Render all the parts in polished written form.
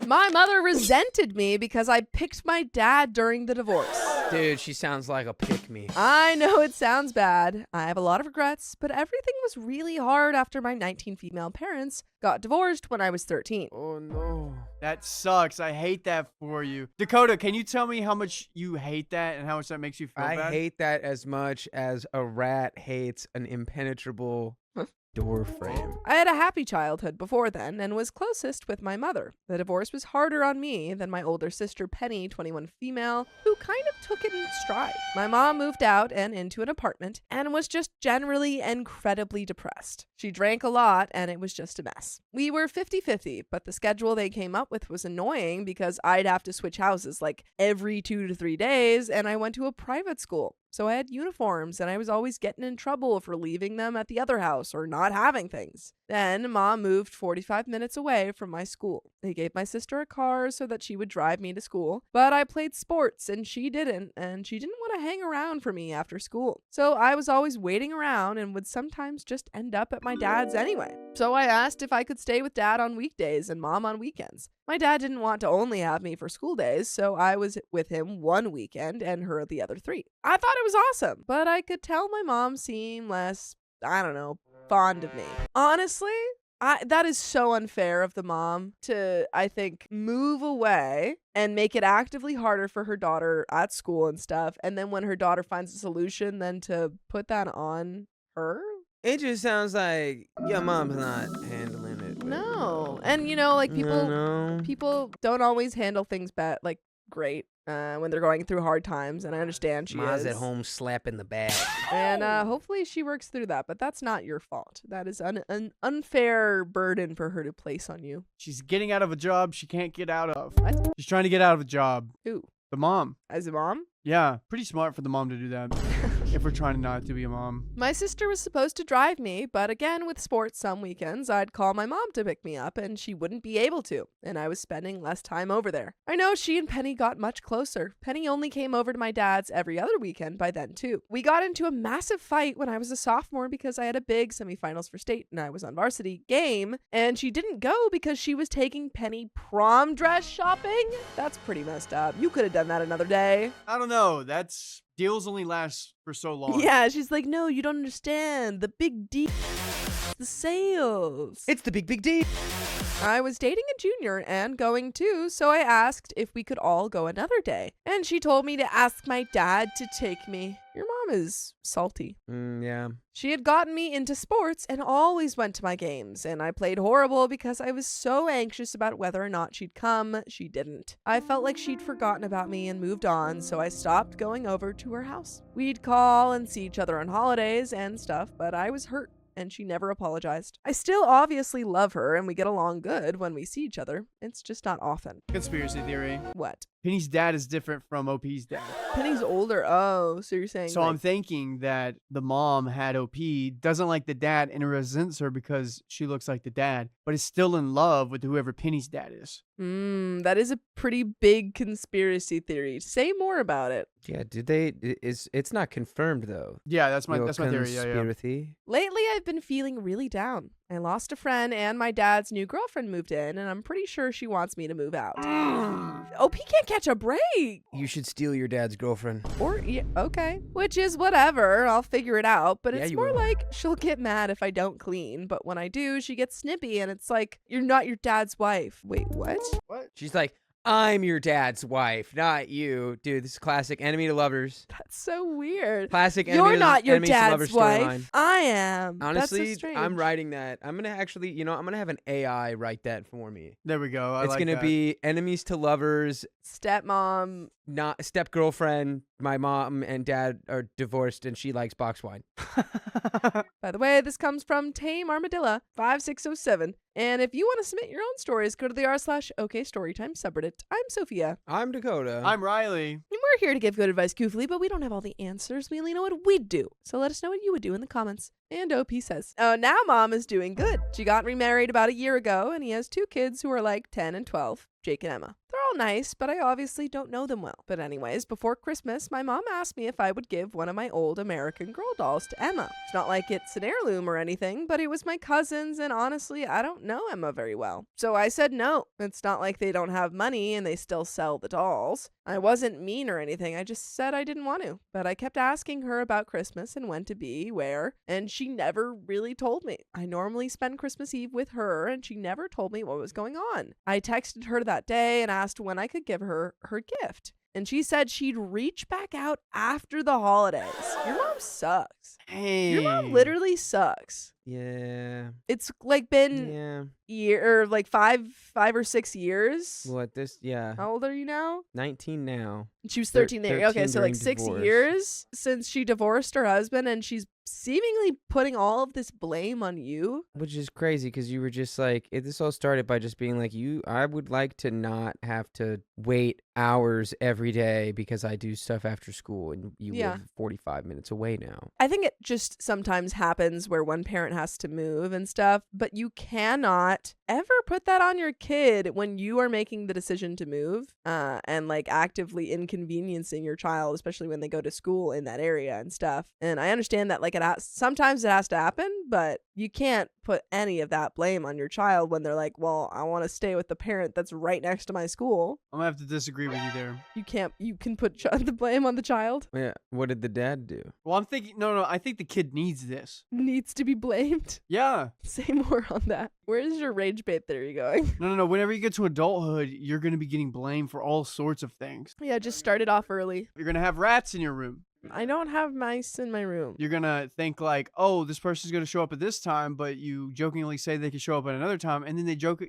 My mother resented me because I picked my dad during the divorce. Dude, she sounds like a pick-me. I know it sounds bad. I have a lot of regrets, but everything was really hard after my 19 female parents got divorced when I was 13. Oh, no. That sucks. I hate that for you. Dakota, can you tell me how much you hate that and how much that makes you feel I bad? hate that as much as a rat hates an impenetrable door frame. I had a happy childhood before then and was closest with my mother. The divorce was harder on me than my older sister Penny, 21 female, who kind of took it in stride. My mom moved out and into an apartment and was just generally incredibly depressed. She drank a lot and it was just a mess. We were 50-50, but the schedule they came up with was annoying because I'd have to switch houses like every 2 to 3 days, and I went to a private school. So I had uniforms and I was always getting in trouble for leaving them at the other house or not having things. Then Mom moved 45 minutes away from my school. They gave my sister a car so that she would drive me to school, but I played sports and she didn't want to hang around for me after school. So I was always waiting around and would sometimes just end up at my dad's anyway. So I asked if I could stay with Dad on weekdays and Mom on weekends. My dad didn't want to only have me for school days, so I was with him one weekend and her the other 3. I thought it was awesome, but I could tell my mom seemed less, fond of me. Honestly, that is so unfair of the mom to, I think, move away and make it actively harder for her daughter at school and stuff, and then when her daughter finds a solution, then to put that on her? It just sounds like your mom's not handling it. No. And, people don't always handle things great when they're going through hard times, and I understand she Ma's is. at home slapping the bag. And hopefully she works through that, but that's not your fault. That is an unfair burden for her to place on you. She's getting out of a job she can't get out of. What? She's trying to get out of a job. Who? The mom. As a mom? Yeah, pretty smart for the mom to do that. If we're trying not to be a mom. My sister was supposed to drive me, but again, with sports some weekends, I'd call my mom to pick me up, and she wouldn't be able to, and I was spending less time over there. I know she and Penny got much closer. Penny only came over to my dad's every other weekend by then, too. We got into a massive fight when I was a sophomore because I had a big semifinals for state, and I was on varsity game, and she didn't go because she was taking Penny prom dress shopping? That's pretty messed up. You could have done that another day. I don't know. Deals only last for so long. Yeah, she's like, no, you don't understand. The big deal. The sales. It's the big deal. I was dating a junior and going too, so I asked if we could all go another day. And she told me to ask my dad to take me. Your mom is salty. Yeah. She had gotten me into sports and always went to my games, and I played horrible because I was so anxious about whether or not she'd come. She didn't. I felt like she'd forgotten about me and moved on, so I stopped going over to her house. We'd call and see each other on holidays and stuff, but I was hurt, and she never apologized. I still obviously love her, and we get along good when we see each other. It's just not often. Conspiracy theory. What? Penny's dad is different from OP's dad. Penny's older. Oh, so you're saying So I'm thinking that the mom had OP, doesn't like the dad, and resents her because she looks like the dad, but is still in love with whoever Penny's dad is. That is a pretty big conspiracy theory. Say more about it. Yeah, it's not confirmed though. Yeah, that's my theory. Yeah. Conspiracy. Lately, I've been feeling really down. I lost a friend and my dad's new girlfriend moved in, and I'm pretty sure she wants me to move out. OP can't catch a break. You should steal your dad's girlfriend. Or, yeah, okay. Which is whatever. I'll figure it out. But Yeah, it's you more will. like she'll get mad if I don't clean. But when I do, she gets snippy, and it's like, you're not your dad's wife. Wait, what? What? She's like, I'm your dad's wife, not you. Dude, this is classic enemy to lovers. That's so weird. Classic You're not your enemies to lovers dad's wife. storyline. I am. Honestly, That's so strange. I'm writing that. I'm going to actually, I'm going to have an AI write that for me. There we go. It's going to be enemies to lovers, Stepmom. not step girlfriend. My mom and dad are divorced and she likes box wine. By the way, this comes from Tame Armadillo 5607. And if you want to submit your own stories, go to the r/okstorytime subreddit. I'm Sophia. I'm Dakota. I'm Riley. And we're here to give good advice goofily, but we don't have all the answers. We only know what we'd do. So let us know what you would do in the comments. And OP says, oh, now Mom is doing good. She got remarried about a year ago, and he has 2 kids who are like 10 and 12, Jake and Emma. They're all all nice, but I obviously don't know them well. But anyways, before Christmas, my mom asked me if I would give one of my old American Girl dolls to Emma. It's not like it's an heirloom or anything, but it was my cousin's, and honestly, I don't know Emma very well. So I said no. It's not like they don't have money and they still sell the dolls. I wasn't mean or anything. I just said I didn't want to. But I kept asking her about Christmas and when to be, where, and she never really told me. I normally spend Christmas Eve with her, and she never told me what was going on. I texted her that day and asked when I could give her her gift. And she said she'd reach back out after the holidays. Your mom sucks. Hey. Your mom literally sucks. Yeah. It's like been like 5 or 6 years. What this? Yeah. How old are you now? 19 now. She was 13 there. 13 Okay, so like during 6 divorce. years since she divorced her husband, and she's seemingly putting all of this blame on you. Which is crazy because you were just like, this all started by just being like, I would like to not have to wait hours every day because I do stuff after school, and you live 45 minutes away now. I think it just sometimes happens where one parent has to move and stuff, but you cannot ever put that on your kid when you are making the decision to move and like actively inconveniencing your child, especially when they go to school in that area and stuff. And I understand that like sometimes it has to happen, but you can't put any of that blame on your child when they're like, well, I want to stay with the parent that's right next to my school. I'm gonna have to disagree with you there. You can put the blame on the child. Yeah. What did the dad do? Well, I'm thinking, no, I think the kid needs this. Needs to be blamed. Yeah. Say more on that. Where is your rage bait theory going? No. Whenever you get to adulthood, you're going to be getting blamed for all sorts of things. Yeah, just start it off early. You're going to have rats in your room. I don't have mice in my room. You're going to think like, oh, this person's going to show up at this time, but you jokingly say they can show up at another time, and then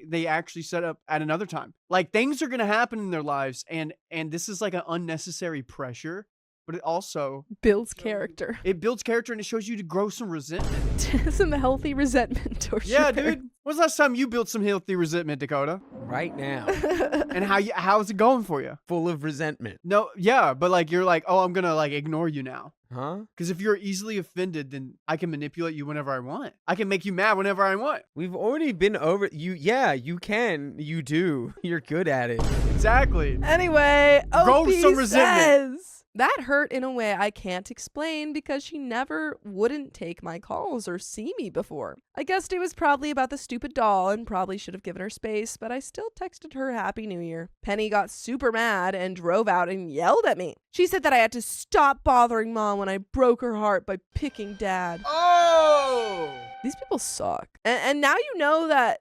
they actually set up at another time. Like, things are going to happen in their lives, and this is like an unnecessary pressure, but it also builds character. It builds character, and it shows you to grow some resentment. Some healthy resentment towards yeah, your dude. parents. When's the last time you built some healthy resentment, Dakota? Right now. And how's it going for you? Full of resentment. No, yeah, but like you're like, oh, I'm gonna like ignore you now. Huh? Because if you're easily offended, then I can manipulate you whenever I want. I can make you mad whenever I want. We've already been over you. Yeah, you can. You do. You're good at it. Exactly. Anyway, Grow OP some resentment. says that hurt in a way I can't explain because she never wouldn't take my calls or see me before. I guessed it was probably about the stupid doll and probably should have given her space, but I still texted her Happy New Year. Penny got super mad and drove out and yelled at me. She said that I had to stop bothering Mom when I broke her heart by picking Dad. Oh! These people suck. And now you know that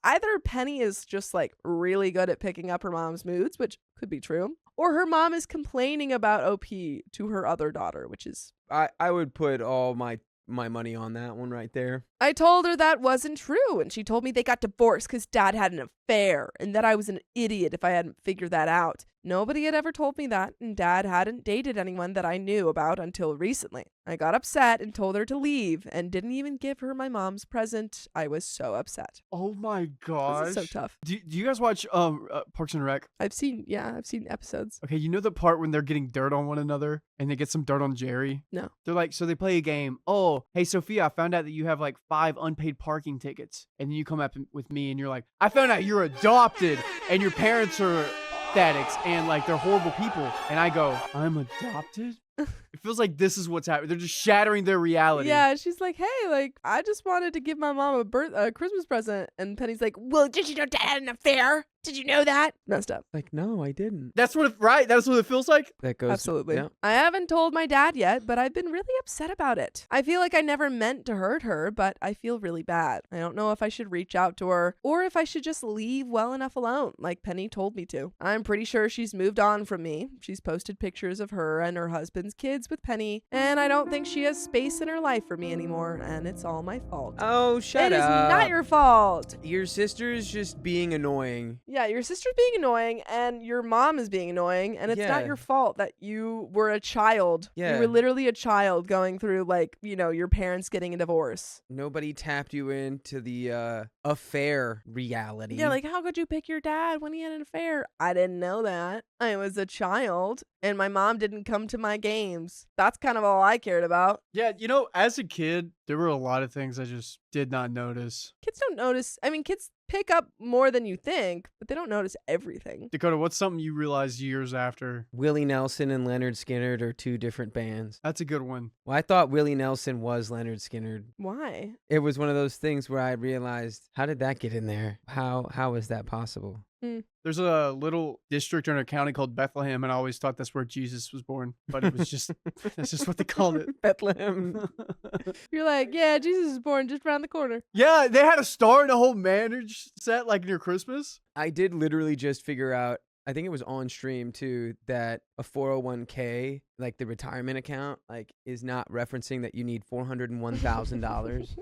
either Penny is just like really good at picking up her mom's moods, which could be true, or her mom is complaining about OP to her other daughter, which is... I would put all my money on that one right there. I told her that wasn't true, and she told me they got divorced because Dad had an affair, and that I was an idiot if I hadn't figured that out. Nobody had ever told me that, and Dad hadn't dated anyone that I knew about until recently. I got upset and told her to leave, and didn't even give her my mom's present. I was so upset. Oh my gosh. This is so tough. Do you guys watch Parks and Rec? I've seen episodes. Okay, you know the part when they're getting dirt on one another and they get some dirt on Jerry? No. They're like, so they play a game. Oh, hey, Sophia, I found out that you have like 5 unpaid parking tickets. And then you come up with me and you're like, I found out you're adopted and your parents are addicts and like they're horrible people. And I go, I'm adopted? It feels like this is what's happening. They're just shattering their reality. Yeah, she's like, hey, like, I just wanted to give my mom a Christmas present. And Penny's like, well, did you know Dad had an affair? Did you know that? Messed up. Like, no, I didn't. That's what That's what it feels like? That goes... Absolutely. Yeah. I haven't told my dad yet, but I've been really upset about it. I feel like I never meant to hurt her, but I feel really bad. I don't know if I should reach out to her or if I should just leave well enough alone, like Penny told me to. I'm pretty sure she's moved on from me. She's posted pictures of her and her husband's kids with Penny, and I don't think she has space in her life for me anymore, and it's all my fault. Oh, shut up. It is not your fault. Your sister's just being annoying. Yeah, your sister's being annoying, and your mom is being annoying, and it's not your fault that you were a child. Yeah. You were literally a child going through, like, you know, your parents getting a divorce. Nobody tapped you into the affair reality. Yeah, like, how could you pick your dad when he had an affair? I didn't know that. I was a child, and my mom didn't come to my games. That's kind of all I cared about. Yeah, you know, as a kid, there were a lot of things I just did not notice. Kids don't notice. I mean, kids pick up more than you think, but they don't notice everything. Dakota, what's something you realized years after? Willie Nelson and Leonard Skinner are two different bands. That's a good one. Well, I thought Willie Nelson was Leonard Skinner. Why? It was one of those things where I realized, how did that get in there? How is that possible? There's a little district in a county called Bethlehem, and I always thought that's where Jesus was born, but it was just that's just what they called it. Bethlehem. You're like, yeah, Jesus is born just around the corner. Yeah, they had a star and a whole marriage set like near Christmas. I did literally just figure out, I think it was on stream too, that a 401k, like the retirement account, like is not referencing that you need $401,000.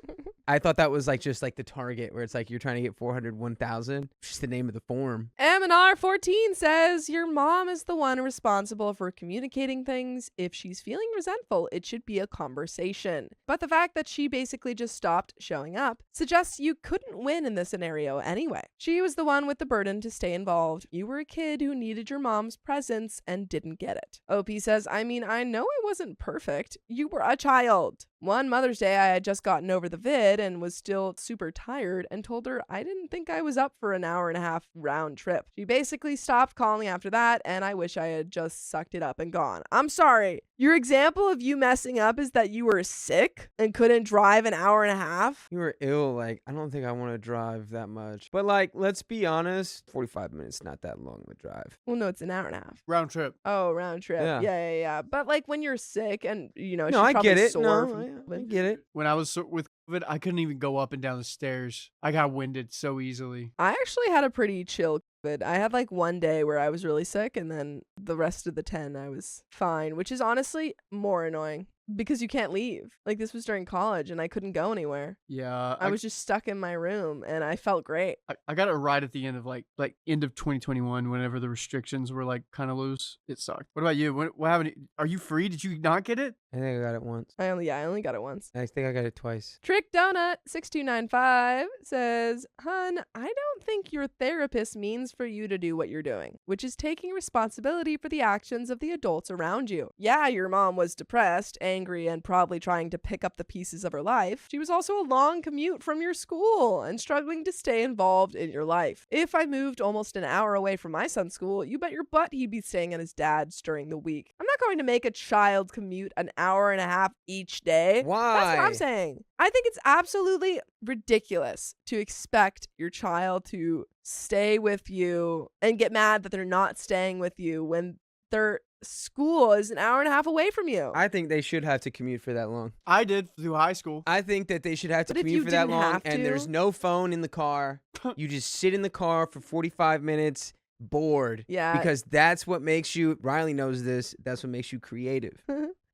I thought that was like just like the target where it's like you're trying to get 401,000. Just the name of the form. MNR14 says your mom is the one responsible for communicating things. If she's feeling resentful, it should be a conversation. But the fact that she basically just stopped showing up suggests you couldn't win in this scenario anyway. She was the one with the burden to stay involved. You were a kid who needed your mom's presence and didn't get it. OP says, I mean, I know I wasn't perfect. You were a child. One Mother's Day, I had just gotten over the vid and was still super tired and told her I didn't think I was up for an hour-and-a-half round trip. She basically stopped calling after that, and I wish I had just sucked it up and gone. I'm sorry. Your example of you messing up is that you were sick and couldn't drive an hour and a half? You were ill. Like, I don't think I want to drive that much. But like, let's be honest, 45 minutes, not that long of a drive. Well, no, it's an hour and a half. Round trip. Oh, round trip. Yeah. Yeah. But like when you're sick and, you know, No, she's I probably get it. sore No, from I get it. When I was with COVID, I couldn't even go up and down the stairs. I got winded so easily. I actually had a pretty chill COVID. I had like one day where I was really sick, and then the rest of the 10 I was fine, which is honestly more annoying because you can't leave. Like, this was during college and I couldn't go anywhere. Yeah. I was just stuck in my room and I felt great. I got it right at the end of like end of 2021, whenever the restrictions were like kind of loose. It sucked. What about you? What happened? Are you free? Did you not get it? I think I got it once. I only got it once. I think I got it twice. Trick Donut 6295 says, Hun, I don't think your therapist means for you to do what you're doing, which is taking responsibility for the actions of the adults around you. Yeah, your mom was depressed, angry, and probably trying to pick up the pieces of her life. She was also a long commute from your school and struggling to stay involved in your life. If I moved almost an hour away from my son's school, you bet your butt he'd be staying at his dad's during the week. I'm not going to make a child commute an hour and a half each day. Why? That's what I'm saying. I think it's absolutely ridiculous to expect your child to stay with you and get mad that they're not staying with you when their school is an hour and a half away from you. I think they should have to commute for that long. I did through high school. I think that they should have to But if commute you for that didn't long, have and to? there's no phone in the car. You just sit in the car for 45 minutes, bored. Yeah. Because that's what makes you, Riley knows this, that's what makes you creative.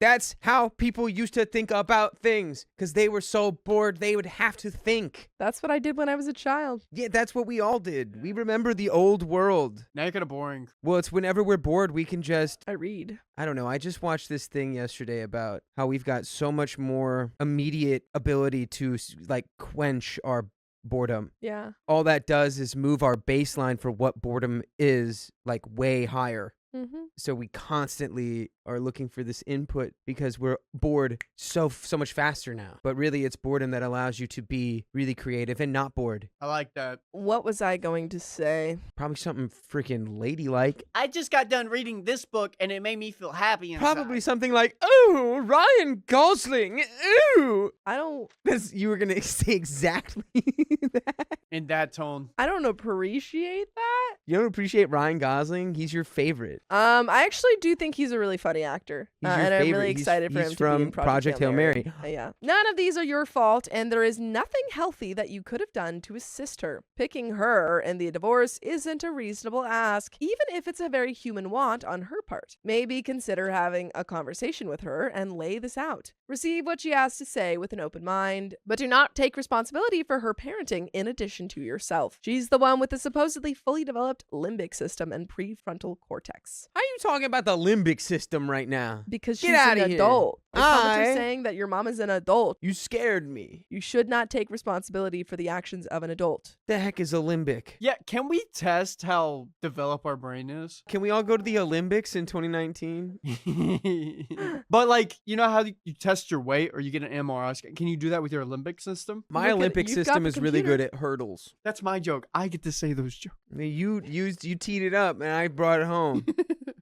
That's how people used to think about things, because they were so bored they would have to think. That's what I did when I was a child. Yeah, that's what we all did. We remember the old world. Now you're kind of boring. Well, it's whenever we're bored, we can just, I read. I don't know. I just watched this thing yesterday about how we've got so much more immediate ability to like quench our boredom. Yeah. All that does is move our baseline for what boredom is like way higher. Mm-hmm. So we constantly are looking for this input because we're bored so much faster now. But really, it's boredom that allows you to be really creative and not bored. I like that. What was I going to say? Probably something freaking ladylike. I just got done reading this book and it made me feel happy inside. Probably something like, "Oh, Ryan Gosling, ooh." I don't You were gonna say exactly that. In that tone. I don't appreciate that. You don't appreciate Ryan Gosling? He's your favorite. I actually do think he's a really funny actor. He's your and I'm favorite. really excited for He's him to from be in Project Hail Mary. Yeah. None of these are your fault, and there is nothing healthy that you could have done to assist her. Picking her in the divorce isn't a reasonable ask, even if it's a very human want on her part. Maybe consider having a conversation with her and lay this out. Receive what she has to say with an open mind, but do not take responsibility for her parenting in addition to yourself. She's the one with the supposedly fully developed limbic system and prefrontal cortex. How are you talking about the limbic system, mom right now. Because Get she's outta an here. adult. The comments are I- saying that your mom is an adult. You scared me. You should not take responsibility for the actions of an adult. The heck is a limbic? Yeah, can we test how developed our brain is? Can we all go to the Olympics in 2019? But like, you know how you test your weight or you get an MRI scan? Can you do that with your Olympic system? My Look at- Olympic you've got system the is really computer. good at hurdles. That's my joke. I get to say those jokes. I mean, you teed it up and I brought it home.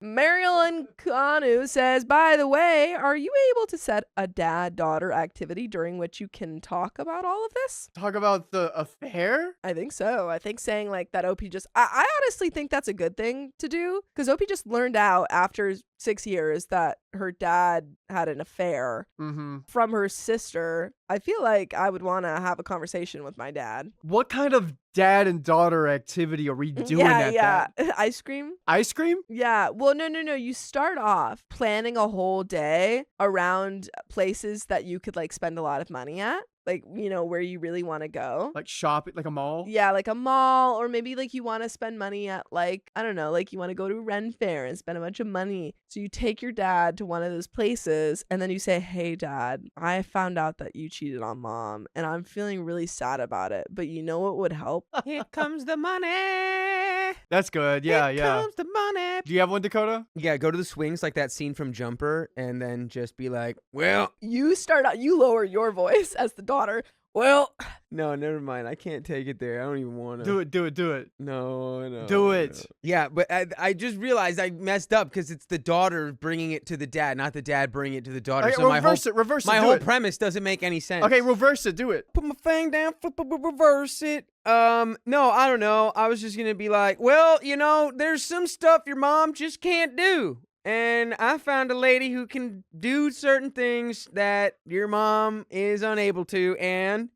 Marilyn Kanu says, by the way, are you able to set a dad-daughter activity during which you can talk about all of this? Talk about the affair? I think so. I think saying like that OP just, I honestly think that's a good thing to do because OP just learned out after 6 years that her dad had an affair Mm-hmm. from her sister. I feel like I would want to have a conversation with my dad. What kind of dad and daughter activity are we doing at yeah. that? Ice cream? Ice cream? Yeah. Well, no. You start off planning a whole day around places that you could like spend a lot of money at. Like, you know, where you really want to go. Like shop at like a mall? Yeah, like a mall, or maybe like you want to spend money at like, I don't know, like you want to go to Ren Fair and spend a bunch of money. So you take your dad to one of those places and then you say, hey, Dad, I found out that you cheated on Mom and I'm feeling really sad about it. But you know what would help? Here comes the money. That's good. Yeah, Here yeah. comes the money. Do you have one, Dakota? Yeah, go to the swings like that scene from Jumper and then just be like, well, You start out, you lower your voice as the daughter. Well, no, never mind. I can't take it there. I don't even want to. Do it, do it, do it. No. Do it. Yeah, but I just realized I messed up because it's the daughter bringing it to the dad, not the dad bringing it to the daughter. Okay, So reverse it, my do whole it. premise doesn't make any sense. Okay, reverse it, do it. Put my thing down, reverse it. No, I don't know. I was just gonna be like, well, you know, there's some stuff your mom just can't do. And I found a lady who can do certain things that your mom is unable to, and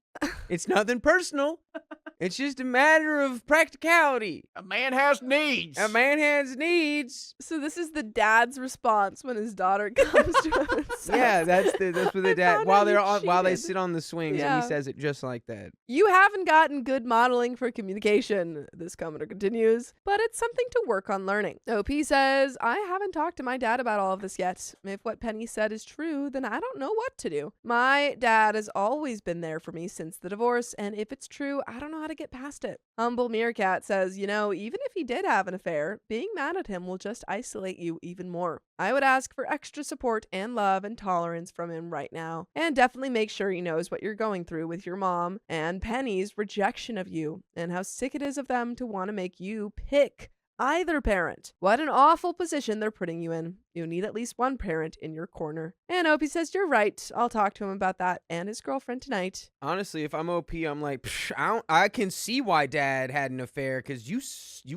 it's nothing personal. It's just a matter of practicality. A man has needs. A man has needs. so this is the dad's response when his daughter comes to him and says, Yeah, that's what the I dad found while out they're you on while they cheated. sit on the swings and Yeah. he says it just like that. You haven't gotten good modeling for communication, this commenter continues, but it's something to work on learning. OP says, I haven't talked to my dad about all of this yet. If what Penny said is true, then I don't know what to do. My dad has always been there for me since the divorce, and if it's true, I don't know how to get past it. Humble Meerkat says, you know, even if he did have an affair, being mad at him will just isolate you even more. I would ask for extra support and love and tolerance from him right now, and definitely make sure he knows what you're going through with your mom and Penny's rejection of you, and how sick it is of them to want to make you pick either parent. What an awful position they're putting you in. You need at least one parent in your corner. And Opie says, you're right. I'll talk to him about that and his girlfriend tonight. Honestly, if I'm OP, I'm like, I can see why dad had an affair because you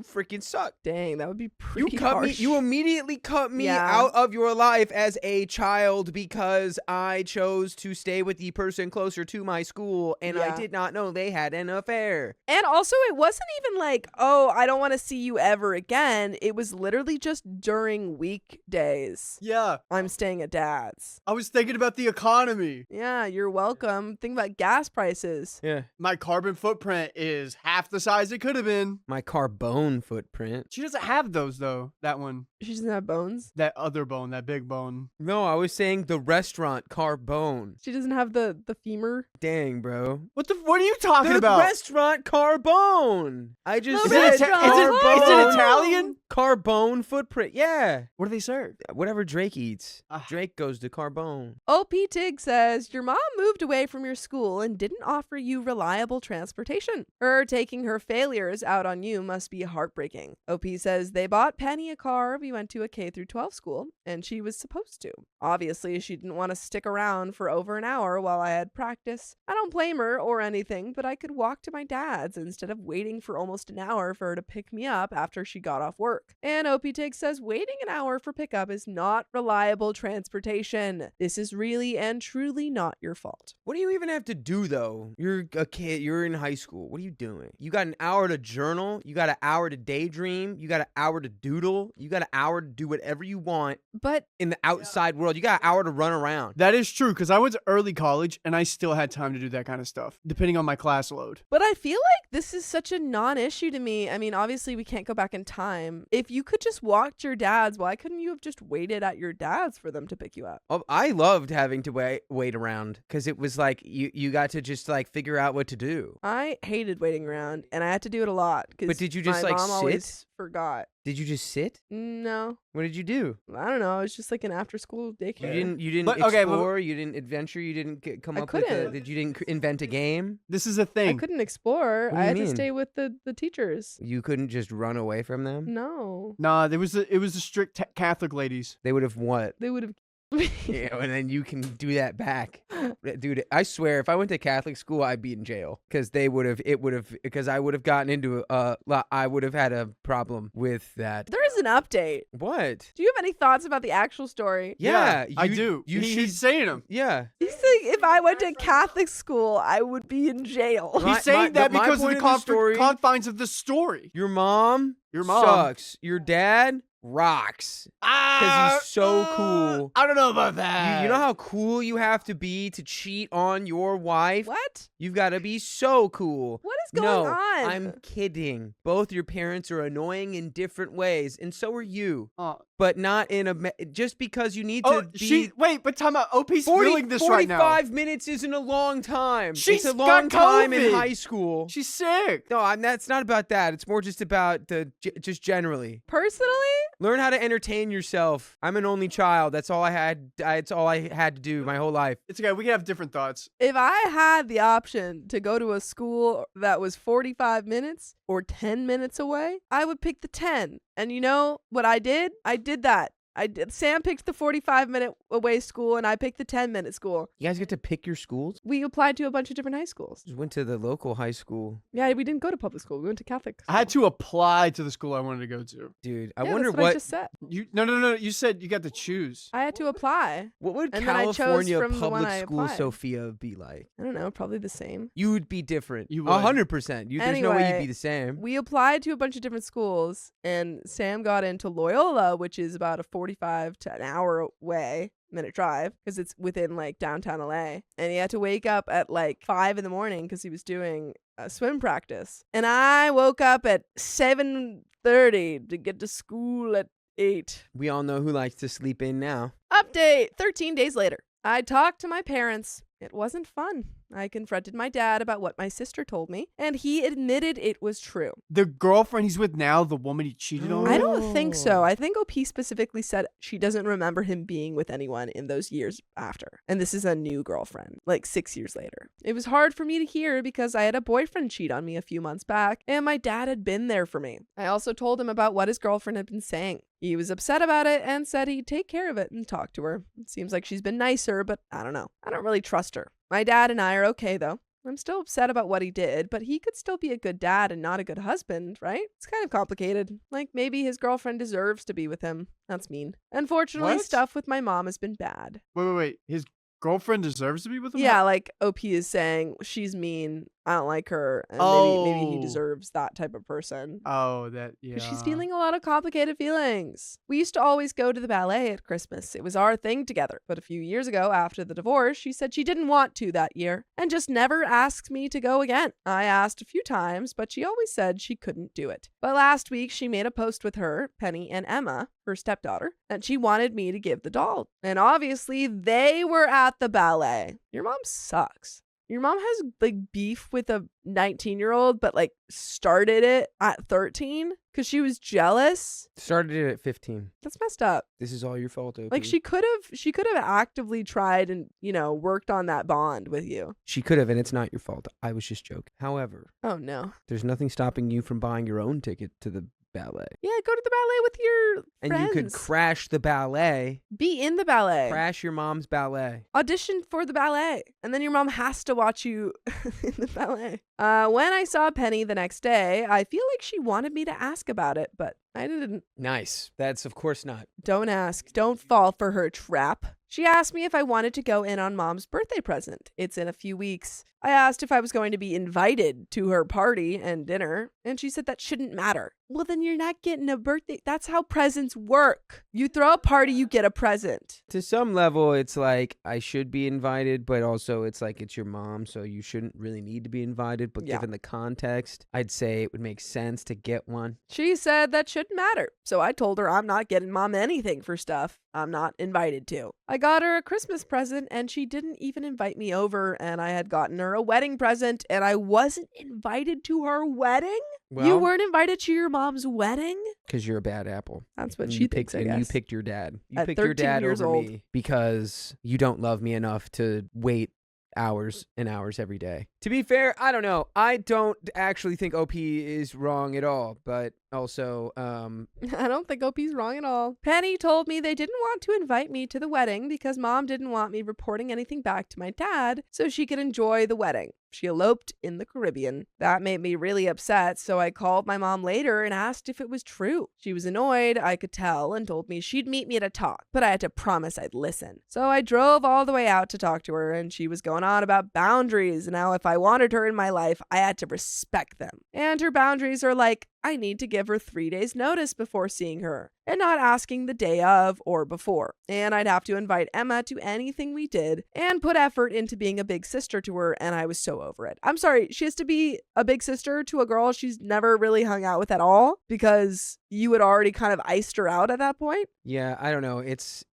freaking suck. Dang, that would be You pretty cut harsh. me. You immediately cut me Yeah. out of your life as a child because I chose to stay with the person closer to my school, and I Yeah. did not know they had an affair. And also, it wasn't even like, oh, I don't want to see you ever again. It was literally just during weekdays. Yeah, I'm staying at dad's. I was thinking about the economy. Yeah, you're welcome. Think about gas prices. Yeah. My carbon footprint is half the size it could have been. My carbone footprint. She doesn't have those though. That one. She doesn't have bones. That other bone, that big bone. No, I was saying the restaurant carbone. She doesn't have the femur. Dang, bro. What are you talking The about? restaurant carbone. I just The Is said it, restaurant is it Carbone. Italian? Carbone footprint. Yeah. What do they serve? Whatever Drake eats. Ah. Drake goes to Carbone. OP Tig says, your mom moved away from your school and didn't offer you reliable transportation. Her taking her failures out on you must be heartbreaking. OP says they bought Penny a car. We went to a K through 12 school, and she was supposed to. Obviously, she didn't want to stick around for over an hour while I had practice. I don't blame her or anything, but I could walk to my dad's instead of waiting for almost an hour for her to pick me up after she got off work. And OP Tig says waiting an hour for pickup is not reliable transportation. This is really and truly not your fault. What do you even have to do, though? You're a kid. You're in high school. What are you doing? You got an hour to journal. You got an hour to daydream. You got an hour to doodle. You got an hour to do whatever you want But in the outside world. You got an hour to run around. That is true, because I went to early college and I still had time to do that kind of stuff, depending on my class load. I feel like this is such a non-issue to me. I mean, obviously we can't go back in time. If you could just walk to your dad's, why couldn't you have just waited at your dad's for them to pick you up? Oh, I loved having to wait around because it was like you got to just like figure out what to do. I hated waiting around, and I had to do it a lot. But did you just my like mom sit? always forgot. Did you just sit? No. What did you do? I don't know. It was just like an after-school daycare. You didn't But- okay, explore. You didn't adventure. You didn't come I up with. couldn't. You didn't invent a game. This is a I thing. couldn't explore. What do I you had mean? to stay with the teachers. You couldn't just run away from them. No. Nah, it was the strict Catholic ladies. They would have what? They would have. And then you can do that back. Dude, I swear, if I went to Catholic school, I'd be in jail because because I would have gotten into I would have had a problem with that. There is an update. What? Do you have any thoughts about the actual story? Yeah, I do. He's saying them. Yeah. He's saying if I went to Catholic school, I would be in jail. My- He's saying that my because of point the of the story- confines of the story. Your mom sucks. Your dad rocks. Because he's so cool. I don't know about that. You know how cool you have to be to cheat on your wife? What? You've got to be so cool. What is going no, on? I'm kidding. Both your parents are annoying in different ways, and so are you. Oh, But not in a... Just because you need to be... wait, but time out. OP's feeling this right now. 45 minutes isn't a long time. She's it's a got long time in COVID. high school. She's sick. No, that's not about that. It's more just about just generally. Personally? Learn how to entertain yourself. I'm an only child. That's all I had. It's all I had to do my whole life. It's okay. We can have different thoughts. If I had the option to go to a school that was 45 minutes or 10 minutes away, I would pick the 10. And you know what I did? I did that. Sam picked the 45-minute away school, and I picked the 10-minute school. You guys get to pick your schools? We applied to a bunch of different high schools. Just went to the local high school. Yeah, we didn't go to public school. We went to Catholic school. I had to apply to the school I wanted to go to. Dude, I Yeah, wonder that's what I just said. No. You said you got to choose. I had to apply. what would And then I chose California from the one public I school applied. Sophia be like? I don't know, probably the same. You would be different. You would. 100%. There's no way you'd Anyway, be the same. We applied to a bunch of different schools, and Sam got into Loyola, which is about a 45 to an hour away minute drive because it's within like downtown LA. And he had to wake up at like 5 in the morning because he was doing a swim practice. And I woke up at 7:30 to get to school at 8. We all know who likes to sleep in now. Update 13 days later. I talked to my parents. It wasn't fun. I confronted my dad about what my sister told me, and he admitted it was true. The girlfriend he's with now, the woman he cheated on. I don't think so. I think OP specifically said she doesn't remember him being with anyone in those years after. And this is a new girlfriend, like 6 years later. It was hard for me to hear because I had a boyfriend cheat on me a few months back, and my dad had been there for me. I also told him about what his girlfriend had been saying. He was upset about it and said he'd take care of it and talk to her. It seems like she's been nicer, but I don't know. I don't really trust her. My dad and I are okay, though. I'm still upset about what he did, but he could still be a good dad and not a good husband, right? It's kind of complicated. Like, maybe his girlfriend deserves to be with him. That's mean. Unfortunately, What? stuff with my mom has been bad. Wait. His girlfriend deserves to be with him? Yeah, like OP is saying she's mean, I don't like her, and maybe he Oh. deserves that type of person. Oh, yeah. Because she's feeling a lot of complicated feelings. We used to always go to the ballet at Christmas. It was our thing together. But a few years ago, after the divorce, she said she didn't want to that year and just never asked me to go again. I asked a few times, but she always said she couldn't do it. But last week, she made a post with her, Penny, and Emma, her stepdaughter, and she wanted me to give the doll. And obviously, they were at the ballet. Your mom sucks. Your mom has like beef with a 19-year-old, but like started it at 13 because she was jealous. Started it at 15. That's messed up. This is all your fault, OP. Like she could have actively tried and, worked on that bond with you. She could have, and it's not your fault. I was just joking. However, Oh no. there's nothing stopping you from buying your own ticket to the ballet. Yeah, go to the ballet with your And friends. you could crash the ballet. Be in the ballet. Crash your mom's ballet. Audition for the ballet. And then your mom has to watch you in the ballet. When I saw Penny the next day, I feel like she wanted me to ask about it, but I didn't. Nice. That's of course not. Don't ask. Don't fall for her trap. She asked me if I wanted to go in on Mom's birthday present. It's in a few weeks. I asked if I was going to be invited to her party and dinner, and she said that shouldn't matter. Well, then you're not getting a birthday. That's how presents work. You throw a party, you get a present. To some level, it's like I should be invited, but also it's like it's your mom, so you shouldn't really need to be invited. But given the context, I'd say it would make sense to get one. She said that shouldn't matter. So I told her I'm not getting mom anything for stuff I'm not invited to. I got her a Christmas present and she didn't even invite me over, and I had gotten her a wedding present and I wasn't invited to her wedding? Well, you weren't invited to your mom's wedding? Because you're a bad apple. That's what she thinks, I guess. You picked your dad. You At picked your 13 dad years over old. me because you don't love me enough to wait hours and hours every day. To be fair, I don't know. I don't actually think OP is wrong at all, but also, I don't think OP's wrong at all. Penny told me they didn't want to invite me to the wedding because mom didn't want me reporting anything back to my dad so she could enjoy the wedding. She eloped in the Caribbean. That made me really upset, so I called my mom later and asked if it was true. She was annoyed, I could tell, and told me she'd meet me to talk, but I had to promise I'd listen. So I drove all the way out to talk to her, and she was going on about boundaries, and how if I wanted her in my life, I had to respect them. And her boundaries are like, I need to give her 3 days notice before seeing her, and not asking the day of or before. And I'd have to invite Emma to anything we did and put effort into being a big sister to her, and I was so over it. I'm sorry, she has to be a big sister to a girl she's never really hung out with at all because you had already kind of iced her out at that point? yeah, I don't know. It's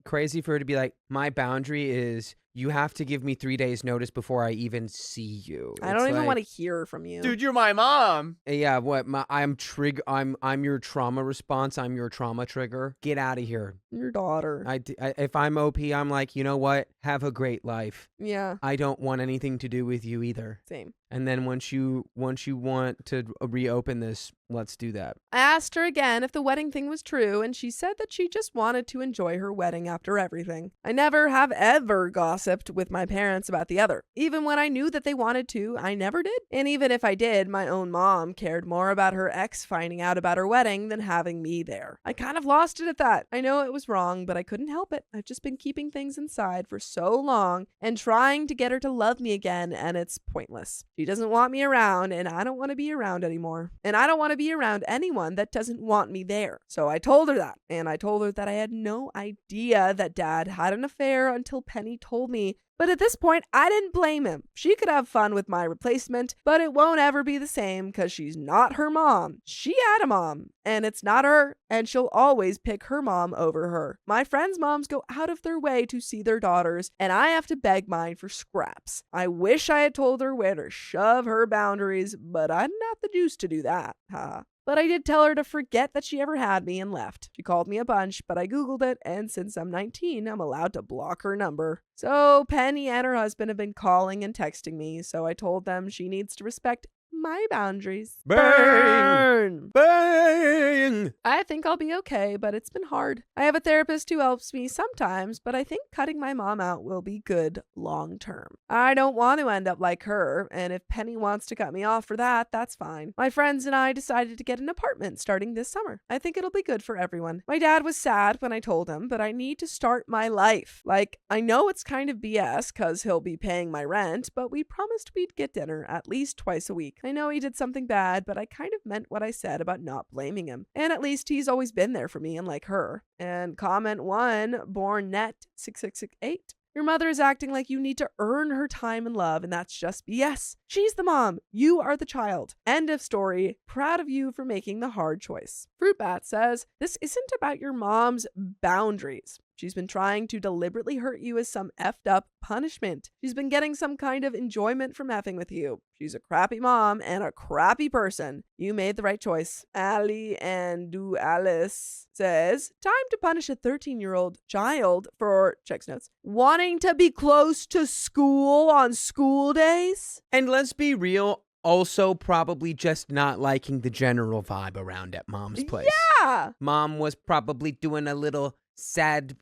crazy for her to be like, my boundary is you have to give me 3 days notice before I even see you. I don't even want to hear from you. Dude, you're my mom. Yeah, what? I'm your trauma response. I'm your trauma trigger. Get out of here. Your daughter. If I'm OP, I'm like, you know what? Have a great life. Yeah, I don't want anything to do with you either. same. And then once you want to reopen this, let's do that. I asked her again if the wedding thing was true, and she said that she just wanted to enjoy her wedding after everything. I never have ever gossiped with my parents about the other. Even when I knew that they wanted to, I never did. And even if I did, my own mom cared more about her ex finding out about her wedding than having me there. I kind of lost it at that. I know it was wrong, but I couldn't help it. I've just been keeping things inside for so long and trying to get her to love me again, and it's pointless. She doesn't want me around, and I don't want to be around anymore. And I don't want to be around anyone that doesn't want me there. So I told her that, and I told her that I had no idea that Dad had an affair until Penny told me. But at this point, I didn't blame him. She could have fun with my replacement, but it won't ever be the same because she's not her mom. She had a mom, and it's not her, and she'll always pick her mom over her. My friends' moms go out of their way to see their daughters, and I have to beg mine for scraps. I wish I had told her where to shove her boundaries, but I didn't have the juice to do that. Haha. But I did tell her to forget that she ever had me and left. She called me a bunch, but I Googled it, and since I'm 19, I'm allowed to block her number. So Penny and her husband have been calling and texting me, so I told them she needs to respect my boundaries. Burn! Bang! I think I'll be okay, but it's been hard. I have a therapist who helps me sometimes, but I think cutting my mom out will be good long term. I don't want to end up like her, and if Penny wants to cut me off for that, that's fine. My friends and I decided to get an apartment starting this summer. I think it'll be good for everyone. My dad was sad when I told him, but I need to start my life. Like, I know it's kind of BS because he'll be paying my rent, but we promised we'd get dinner at least twice a week. I know he did something bad, but I kind of meant what I said about not blaming him. And at least he's always been there for me, unlike her. And comment 1, born net 6668. Your mother is acting like you need to earn her time and love, and that's just BS. She's the mom. You are the child. End of story. Proud of you for making the hard choice. Fruitbat says, this isn't about your mom's boundaries. She's been trying to deliberately hurt you as some effed up punishment. She's been getting some kind of enjoyment from effing with you. She's a crappy mom and a crappy person. You made the right choice. Ali and Do Alice says, time to punish a 13-year-old child for, checks notes, wanting to be close to school on school days. And let's be real, also probably just not liking the general vibe around at Mom's place. Yeah. Mom was probably doing a little sad,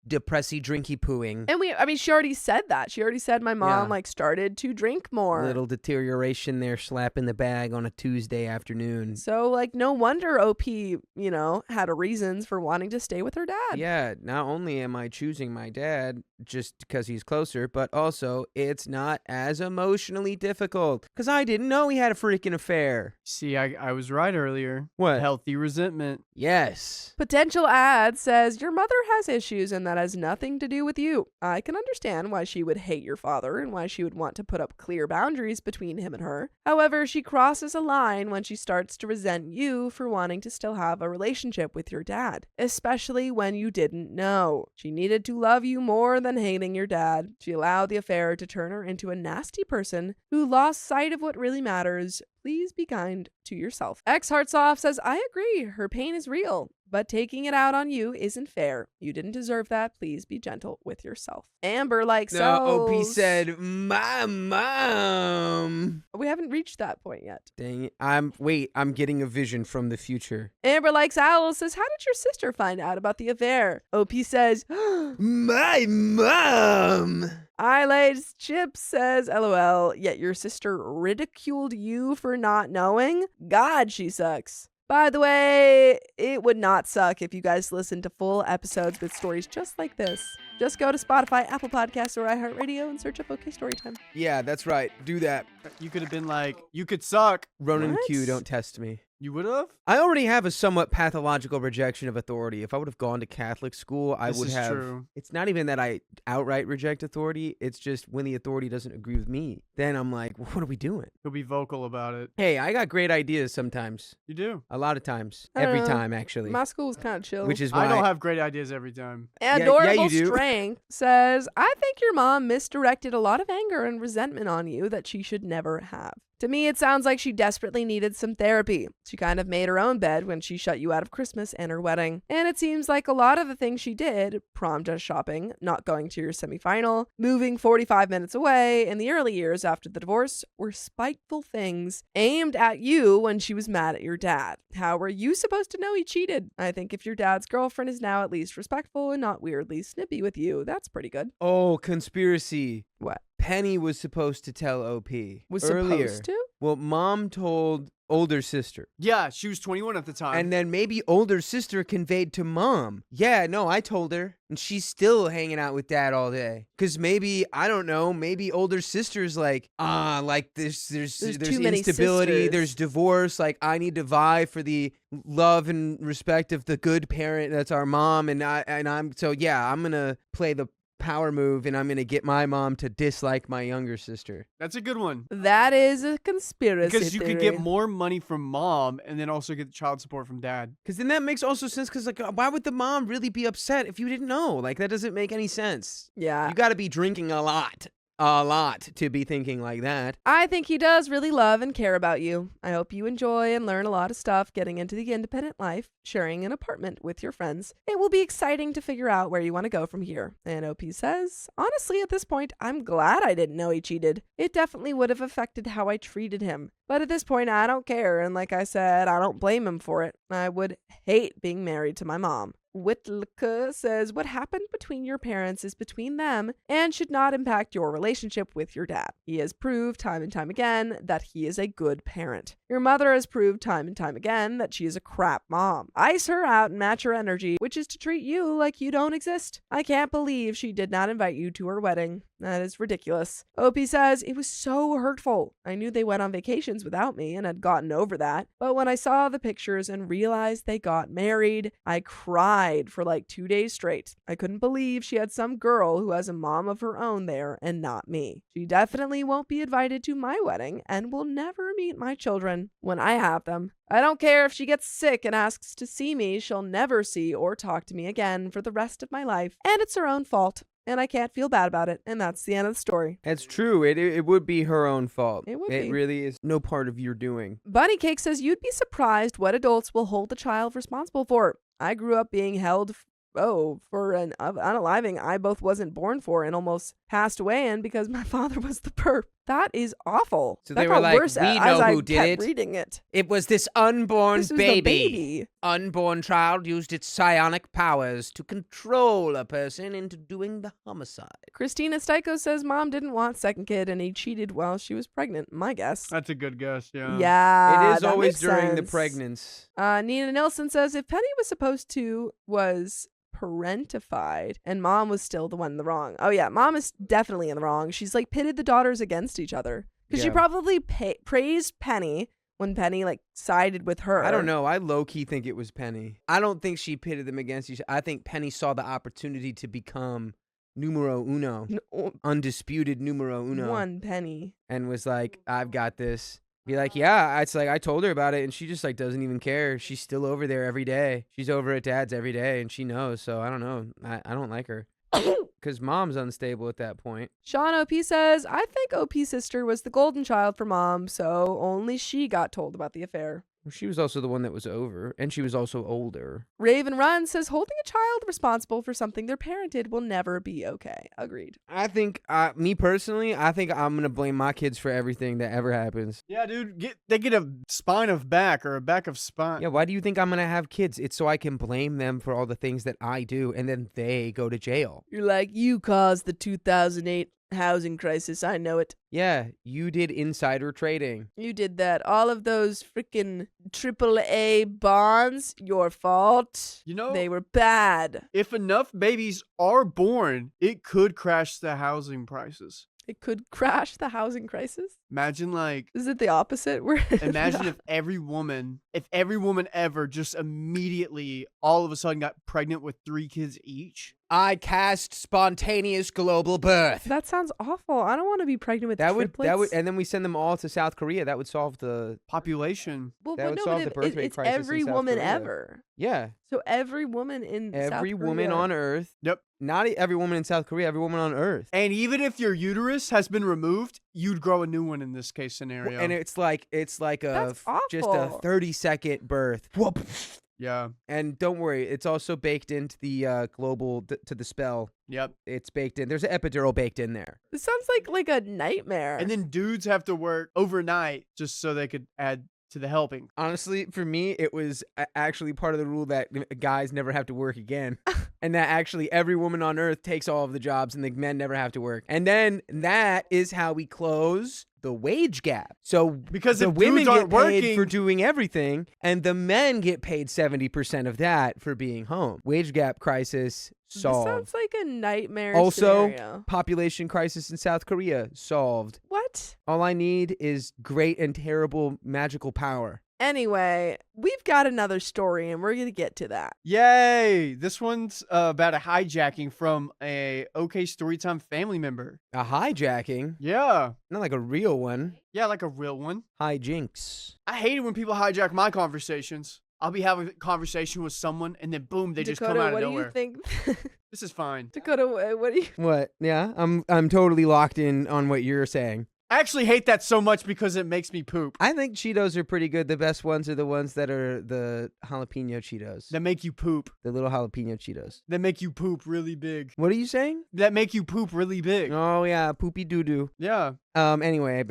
depressy, drinky pooing. And she already said that. She already said my mom started to drink more. Little deterioration there, slapping the bag on a Tuesday afternoon. So no wonder OP, had a reasons for wanting to stay with her dad. Yeah, not only am I choosing my dad, just because he's closer, but also it's not as emotionally difficult because I didn't know he had a freaking affair. See, I was right earlier. What? Healthy resentment. Yes. Potential ad says your mother has issues and that has nothing to do with you. I can understand why she would hate your father and why she would want to put up clear boundaries between him and her. However, she crosses a line when she starts to resent you for wanting to still have a relationship with your dad, especially when you didn't know. She needed to love you more than hating your dad. She allowed the affair to turn her into a nasty person who lost sight of what really matters. Please be kind to yourself. X Hearts Off says, I agree. Her pain is real, but taking it out on you isn't fair. You didn't deserve that. Please be gentle with yourself. Amber likes OP said, my mom. We haven't reached that point yet. Dang it. I'm getting a vision from the future. Amber likes Owl says, how did your sister find out about the affair? OP says, my mom. I laid chips says, LOL, yet your sister ridiculed you for not knowing? God, she sucks. By the way, it would not suck if you guys listened to full episodes with stories just like this. Just go to Spotify, Apple Podcasts, or iHeartRadio and search up OK Storytime. Yeah, that's right. Do that. You could have been like, you could suck. Ronan What? Q, don't test me. You would have? I already have a somewhat pathological rejection of authority. If I would have gone to Catholic school, I This would is have. true. It's not even that I outright reject authority. It's just when the authority doesn't agree with me, then I'm like, what are we doing? He'll be vocal about it. Hey, I got great ideas sometimes. You do. A lot of times. I don't Every know. time, actually. My school was kind of chill. Which is why I don't have great ideas every time. Adorable you do. Strength says, I think your mom misdirected a lot of anger and resentment on you that she should never have. To me, it sounds like she desperately needed some therapy. She kind of made her own bed when she shut you out of Christmas and her wedding. And it seems like a lot of the things she did, prom dress shopping, not going to your semifinal, moving 45 minutes away in the early years after the divorce, were spiteful things aimed at you when she was mad at your dad. How were you supposed to know he cheated? I think if your dad's girlfriend is now at least respectful and not weirdly snippy with you, that's pretty good. Oh, conspiracy. What? Penny was supposed to tell OP. Was earlier. supposed to? Well, mom told older sister. Yeah, she was 21 at the time. And then maybe older sister conveyed to mom. Yeah, no, I told her. And she's still hanging out with dad all day. Because maybe, I don't know, maybe older sister's like, there's too many instability, sisters. there's divorce. Like, I need to vie for the love and respect of the good parent that's our mom. I'm going to play the power move and I'm going to get my mom to dislike my younger sister. That's a good one. That is a conspiracy Because you could theory. get more money from mom and then also get child support from dad. Because then that makes also sense because, like, why would the mom really be upset if you didn't know? Like, that doesn't make any sense. Yeah. You got to be drinking a lot to be thinking like that. I think he does really love and care about you. I hope you enjoy and learn a lot of stuff getting into the independent life, sharing an apartment with your friends. It will be exciting to figure out where you want to go from here. And OP says, honestly, at this point, I'm glad I didn't know he cheated. It definitely would have affected how I treated him. But at this point, I don't care. And like I said, I don't blame him for it. I would hate being married to my mom. WIBTA says, what happened between your parents is between them and should not impact your relationship with your dad. He has proved time and time again that he is a good parent. Your mother has proved time and time again that she is a crap mom. Ice her out and match her energy, which is to treat you like you don't exist. I can't believe she did not invite you to her wedding. That is ridiculous. OP says, it was so hurtful. I knew they went on vacations without me and had gotten over that. But when I saw the pictures and realized they got married, I cried for like 2 days straight. I couldn't believe she had some girl who has a mom of her own there and not me. She definitely won't be invited to my wedding and will never meet my children when I have them. I don't care if she gets sick and asks to see me, she'll never see or talk to me again for the rest of my life. And it's her own fault. And I can't feel bad about it. And that's the end of the story. That's true. It would be her own fault. It would It be. really is no part of your doing. Bunny Cake says, you'd be surprised what adults will hold the child responsible for. I grew up being held for an unaliving I both wasn't born for and almost passed away in because my father was the perp. That is awful. So that they were got like, worse we as know I who did kept it. reading it. It was this unborn This was the baby. Unborn child used its psionic powers to control a person into doing the homicide. Christina Styko says mom didn't want second kid and he cheated while she was pregnant. My guess. That's a good guess, yeah. Yeah. It is that always makes during the sense. pregnancy. Nina Nilsson says if Penny was supposed to was parentified, and mom was still the one in the wrong. Oh yeah, mom is definitely in the wrong. She's like pitted the daughters against each other because she probably praised Penny when Penny like sided with her. I don't know. I low-key think it was Penny. I don't think she pitted them against each other. I think Penny saw the opportunity to become numero uno, undisputed numero uno. One Penny. And was like, I've got this. Be like, yeah, it's like I told her about it, and she just like doesn't even care. She's still over there every day. She's over at dad's every day, and she knows. So I don't know. I don't like her. Because mom's unstable at that point. Sean OP says, I think OP's sister was the golden child for mom, so only she got told about the affair. Well, she was also the one that was over, and she was also older. Raven Run says, holding a child responsible for something they're parented will never be okay. Agreed. I think, me personally, I think I'm going to blame my kids for everything that ever happens. Yeah, dude, they get a spine of back or a back of spine. Yeah, why do you think I'm going to have kids? It's so I can blame them for all the things that I do, and then they go to jail. You're like, you caused the 2008 housing crisis. I know it. Yeah, you did insider trading. You did that. All of those freaking AAA bonds, your fault. You know, they were bad. If enough babies are born, it could crash the housing prices. It could crash the housing crisis. Imagine like, is it the opposite? Imagine if every woman ever just immediately all of a sudden got pregnant with 3 kids each. I cast spontaneous global birth. That sounds awful. I don't want to be pregnant with triplets. That would, and then we send them all to South Korea. That would solve the population. Well, that would solve the birth rate crisis. It's every woman ever. Yeah. So every woman in South Korea. Every woman on Earth. Yep. Not every woman in South Korea. Every woman on Earth. And even if your uterus has been removed, you'd grow a new one in this case scenario. And it's like That's just a 30-second birth. Whoop. Yeah. And don't worry, it's also baked into the global to the spell. Yep. It's baked in. There's an epidural baked in there. This sounds like a nightmare. And then dudes have to work overnight just so they could add to the helping. Honestly, for me, it was actually part of the rule that guys never have to work again. And that actually every woman on Earth takes all of the jobs and the men never have to work. And then that is how we close the wage gap. So because the if women dudes aren't get paid working for doing everything, and the men get paid 70% of that for being home. Wage gap crisis solved. This sounds like a nightmare also, scenario. Population crisis in South Korea solved. What? All I need is great and terrible magical power. Anyway, we've got another story, and we're going to get to that. Yay! This one's about a hijacking from a OK Storytime family member. A hijacking? Yeah. Not like a real one. Yeah, like a real one. Hijinks. I hate it when people hijack my conversations. I'll be having a conversation with someone, and then boom, they just come out of nowhere. What do you think? This is fine. Dakota, what do you... What? Yeah, I'm totally locked in on what you're saying. I actually hate that so much because it makes me poop. I think Cheetos are pretty good. The best ones are the ones that are the jalapeno Cheetos. That make you poop. The little jalapeno Cheetos. That make you poop really big. What are you saying? That make you poop really big. Oh, yeah. Poopy doo-doo. Yeah. Anyway,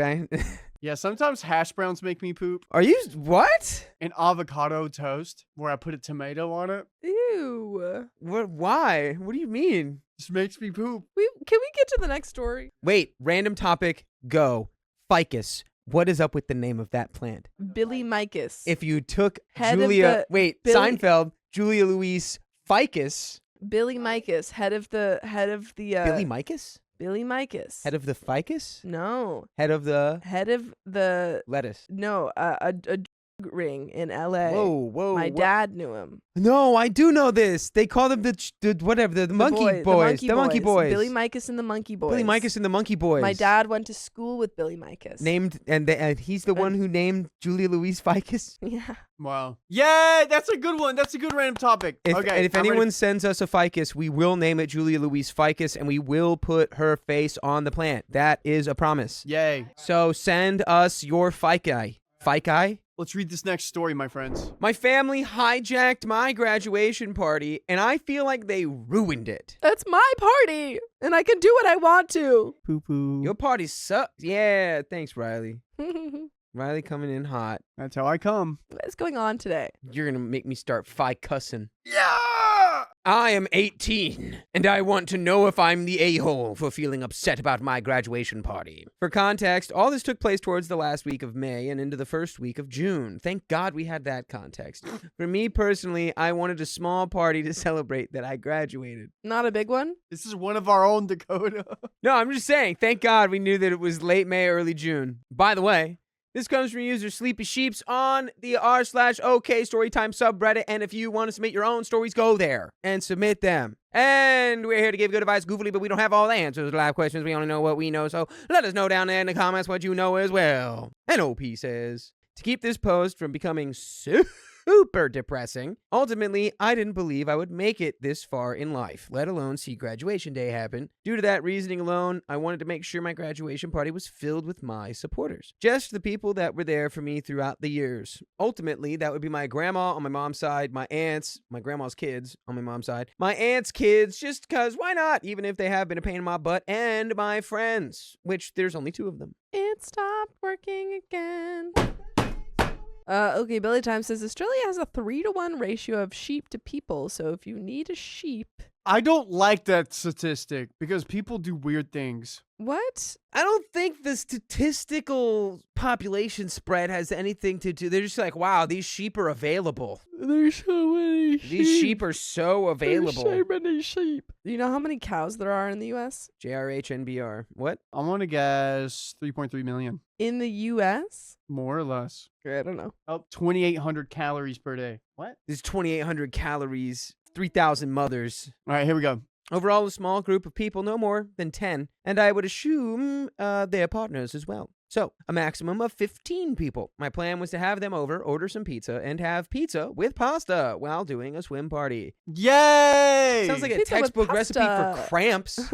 yeah, sometimes hash browns make me poop. Are you... What? An avocado toast where I put a tomato on it. Ew. What? Why? What do you mean? Just makes me poop. Can we get to the next story? Wait, random topic, go. Ficus. What is up with the name of that plant? Billy Micus. If you took Head Julia... Wait, Billy... Seinfeld, Julia Louise Ficus... Billy Micus, head of the Billy Micus? Billy Micus. Head of the ficus? No. Head of the lettuce. No, a ring in LA. Whoa. My dad knew him. No, I do know this. They called him the monkey boys. The monkey boys. Billy Micus and the monkey boys. Billy Micus and the monkey boys. My dad went to school with Billy Micus. And he's the one who named Julia Louise Ficus? Yeah. Wow. Yay! That's a good one. That's a good random topic. If anyone sends us a ficus, we will name it Julia Louise Ficus, and we will put her face on the plant. That is a promise. Yay. So send us your fici. Fici? Let's read this next story, my friends. My family hijacked my graduation party, and I feel like they ruined it. That's my party, and I can do what I want to. Poo-poo. Your party sucks. Yeah, thanks, Riley. Riley coming in hot. That's how I come. What's going on today? You're going to make me start cussing. Yeah! I am 18, and I want to know if I'm the a-hole for feeling upset about my graduation party. For context, all this took place towards the last week of May and into the first week of June. Thank God we had that context. For me personally, I wanted a small party to celebrate that I graduated. Not a big one? This is one of our own, Dakota. No, I'm just saying, thank God we knew that it was late May, early June. By the way, this comes from user Sleepy Sheeps on the r/OKstorytime subreddit, and if you want to submit your own stories, go there and submit them. And we're here to give good advice goofily, but we don't have all the answers to live questions. We only know what we know, so let us know down there in the comments what you know as well. And OP says, to keep this post from becoming super depressing, ultimately, I didn't believe I would make it this far in life, let alone see graduation day happen. Due to that reasoning alone, I wanted to make sure my graduation party was filled with my supporters. Just the people that were there for me throughout the years. Ultimately, that would be my grandma on my mom's side, my aunts, my grandma's kids on my mom's side, my aunt's kids, just because why not, even if they have been a pain in my butt, and my friends, which there's only 2 of them. It stopped working again. Okay, Billy Time says Australia has a 3-to-1 ratio of sheep to people, so if you need a sheep... I don't like that statistic because people do weird things. What? I don't think the statistical population spread has anything to do. They're just like, wow, these sheep are available. There's so many sheep. These sheep are so available. There's so many sheep. Do you know how many cows there are in the U.S.? JRHNBR. What? I want to guess 3.3 million. In the U.S.? More or less. I don't know. Oh, 2,800 calories per day. What? There's 2,800 calories, 3,000 mothers. All right, here we go. Overall, a small group of people, no more than 10, and I would assume their partners as well. So, a maximum of 15 people. My plan was to have them over, order some pizza, and have pizza with pasta while doing a swim party. Yay! Sounds like a Pizza with textbook recipe for pasta. cramps.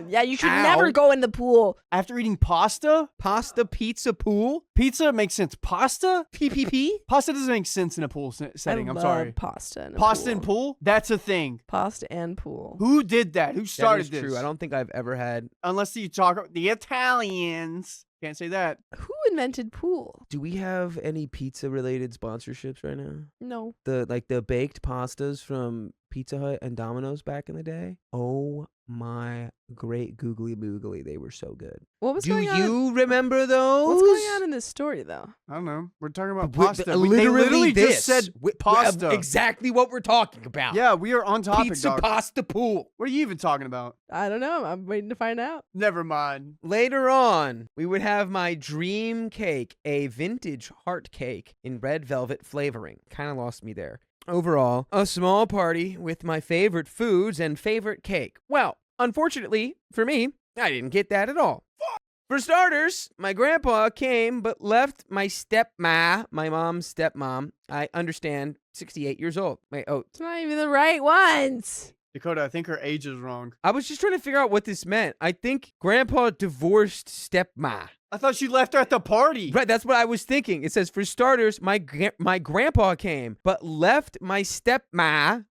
Yeah, you should Ow. never go in the pool. After eating pasta? Pasta, pizza, pool? Pizza makes sense. Pasta? PPP? Pasta doesn't make sense in a pool setting. I I'm love sorry. pasta in a Pasta pool. and pool? That's a thing. Pasta and pool. Who did that? Who started That is this? true. I don't think I've ever had. Unless you talk about the Italians. Can't say that. Who invented pool? Do we have any pizza-related sponsorships right now? No. The baked pastas from Pizza Hut and Domino's back in the day? Oh my great googly moogly, they were so good. What was Do going on? you remember those? What's going on in this story, though? I don't know. We're talking about Wi- pasta. th- They literally this. just said Wi- pasta. Exactly what we're talking about. Yeah, we are on topic, Pizza, dog. pasta, pool. What are you even talking about? I don't know. I'm waiting to find out. Never mind. Later on, we would have my dream cake, a vintage heart cake in red velvet flavoring. Kind of lost me there. Overall, a small party with my favorite foods and favorite cake. Well, unfortunately, for me, I didn't get that at all. For starters, my grandpa came but left my my mom's stepmom, I understand, 68 years old. Wait, It's not even the right ones. Dakota, I think her age is wrong. I was just trying to figure out what this meant. I think grandpa divorced stepma. I thought she left her at the party. Right, that's what I was thinking. It says, for starters, my grandpa came, but left my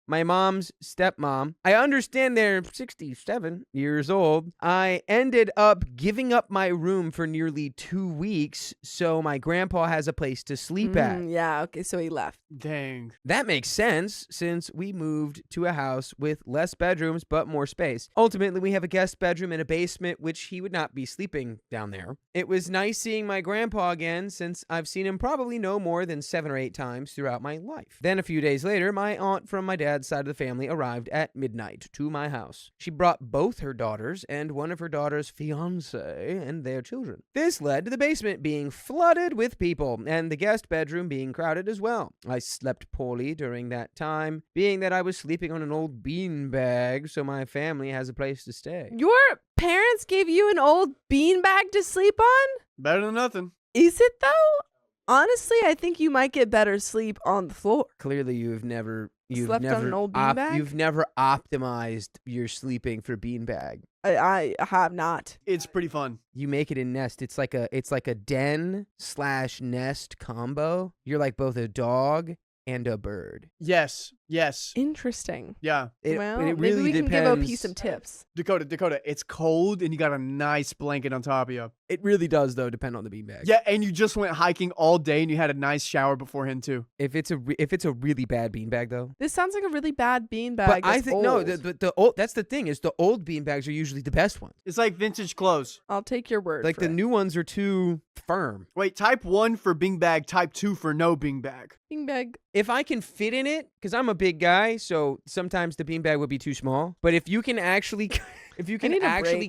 my mom's stepmom. I understand they're 67 years old. I ended up giving up my room for nearly 2 weeks, so my grandpa has a place to sleep at. Yeah, okay, so he left. Dang. That makes sense, since we moved to a house with less bedrooms, but more space. Ultimately, we have a guest bedroom and a basement, which he would not be sleeping down there. It was nice seeing my grandpa again, since I've seen him probably no more than 7 or 8 times throughout my life. Then a few days later, my aunt from my dad's side of the family arrived at midnight to my house. She brought both her daughters and one of her daughter's fiancé and their children. This led to the basement being flooded with people and the guest bedroom being crowded as well. I slept poorly during that time, being that I was sleeping on an old beanbag, so my family has a place to stay. Your parents gave you an old beanbag to sleep on? Better than nothing. Is it, though? Honestly, I think you might get better sleep on the floor. Clearly, you've never Slept on an old beanbag? You've never optimized your sleeping for beanbag. I have not. It's pretty fun. You make it in nest. It's like a den/nest combo. You're like both a dog and a bird. Yes. Yes. Interesting. Yeah. Well, it maybe really we can give OP some tips. Dakota, it's cold and you got a nice blanket on top of you. It really does, though, depend on the beanbag. Yeah, and you just went hiking all day and you had a nice shower beforehand too. If it's a really bad beanbag, though. This sounds like a really bad beanbag. But I think no, old. the old. That's the thing is the old beanbags are usually the best ones. It's like vintage clothes. I'll take your word. Like for the it. new ones are too firm. Wait, type 1 for beanbag, type 2 for no beanbag. beanbag. If I can fit in it, because I'm a big guy, so sometimes the beanbag would be too small. But if you can actually,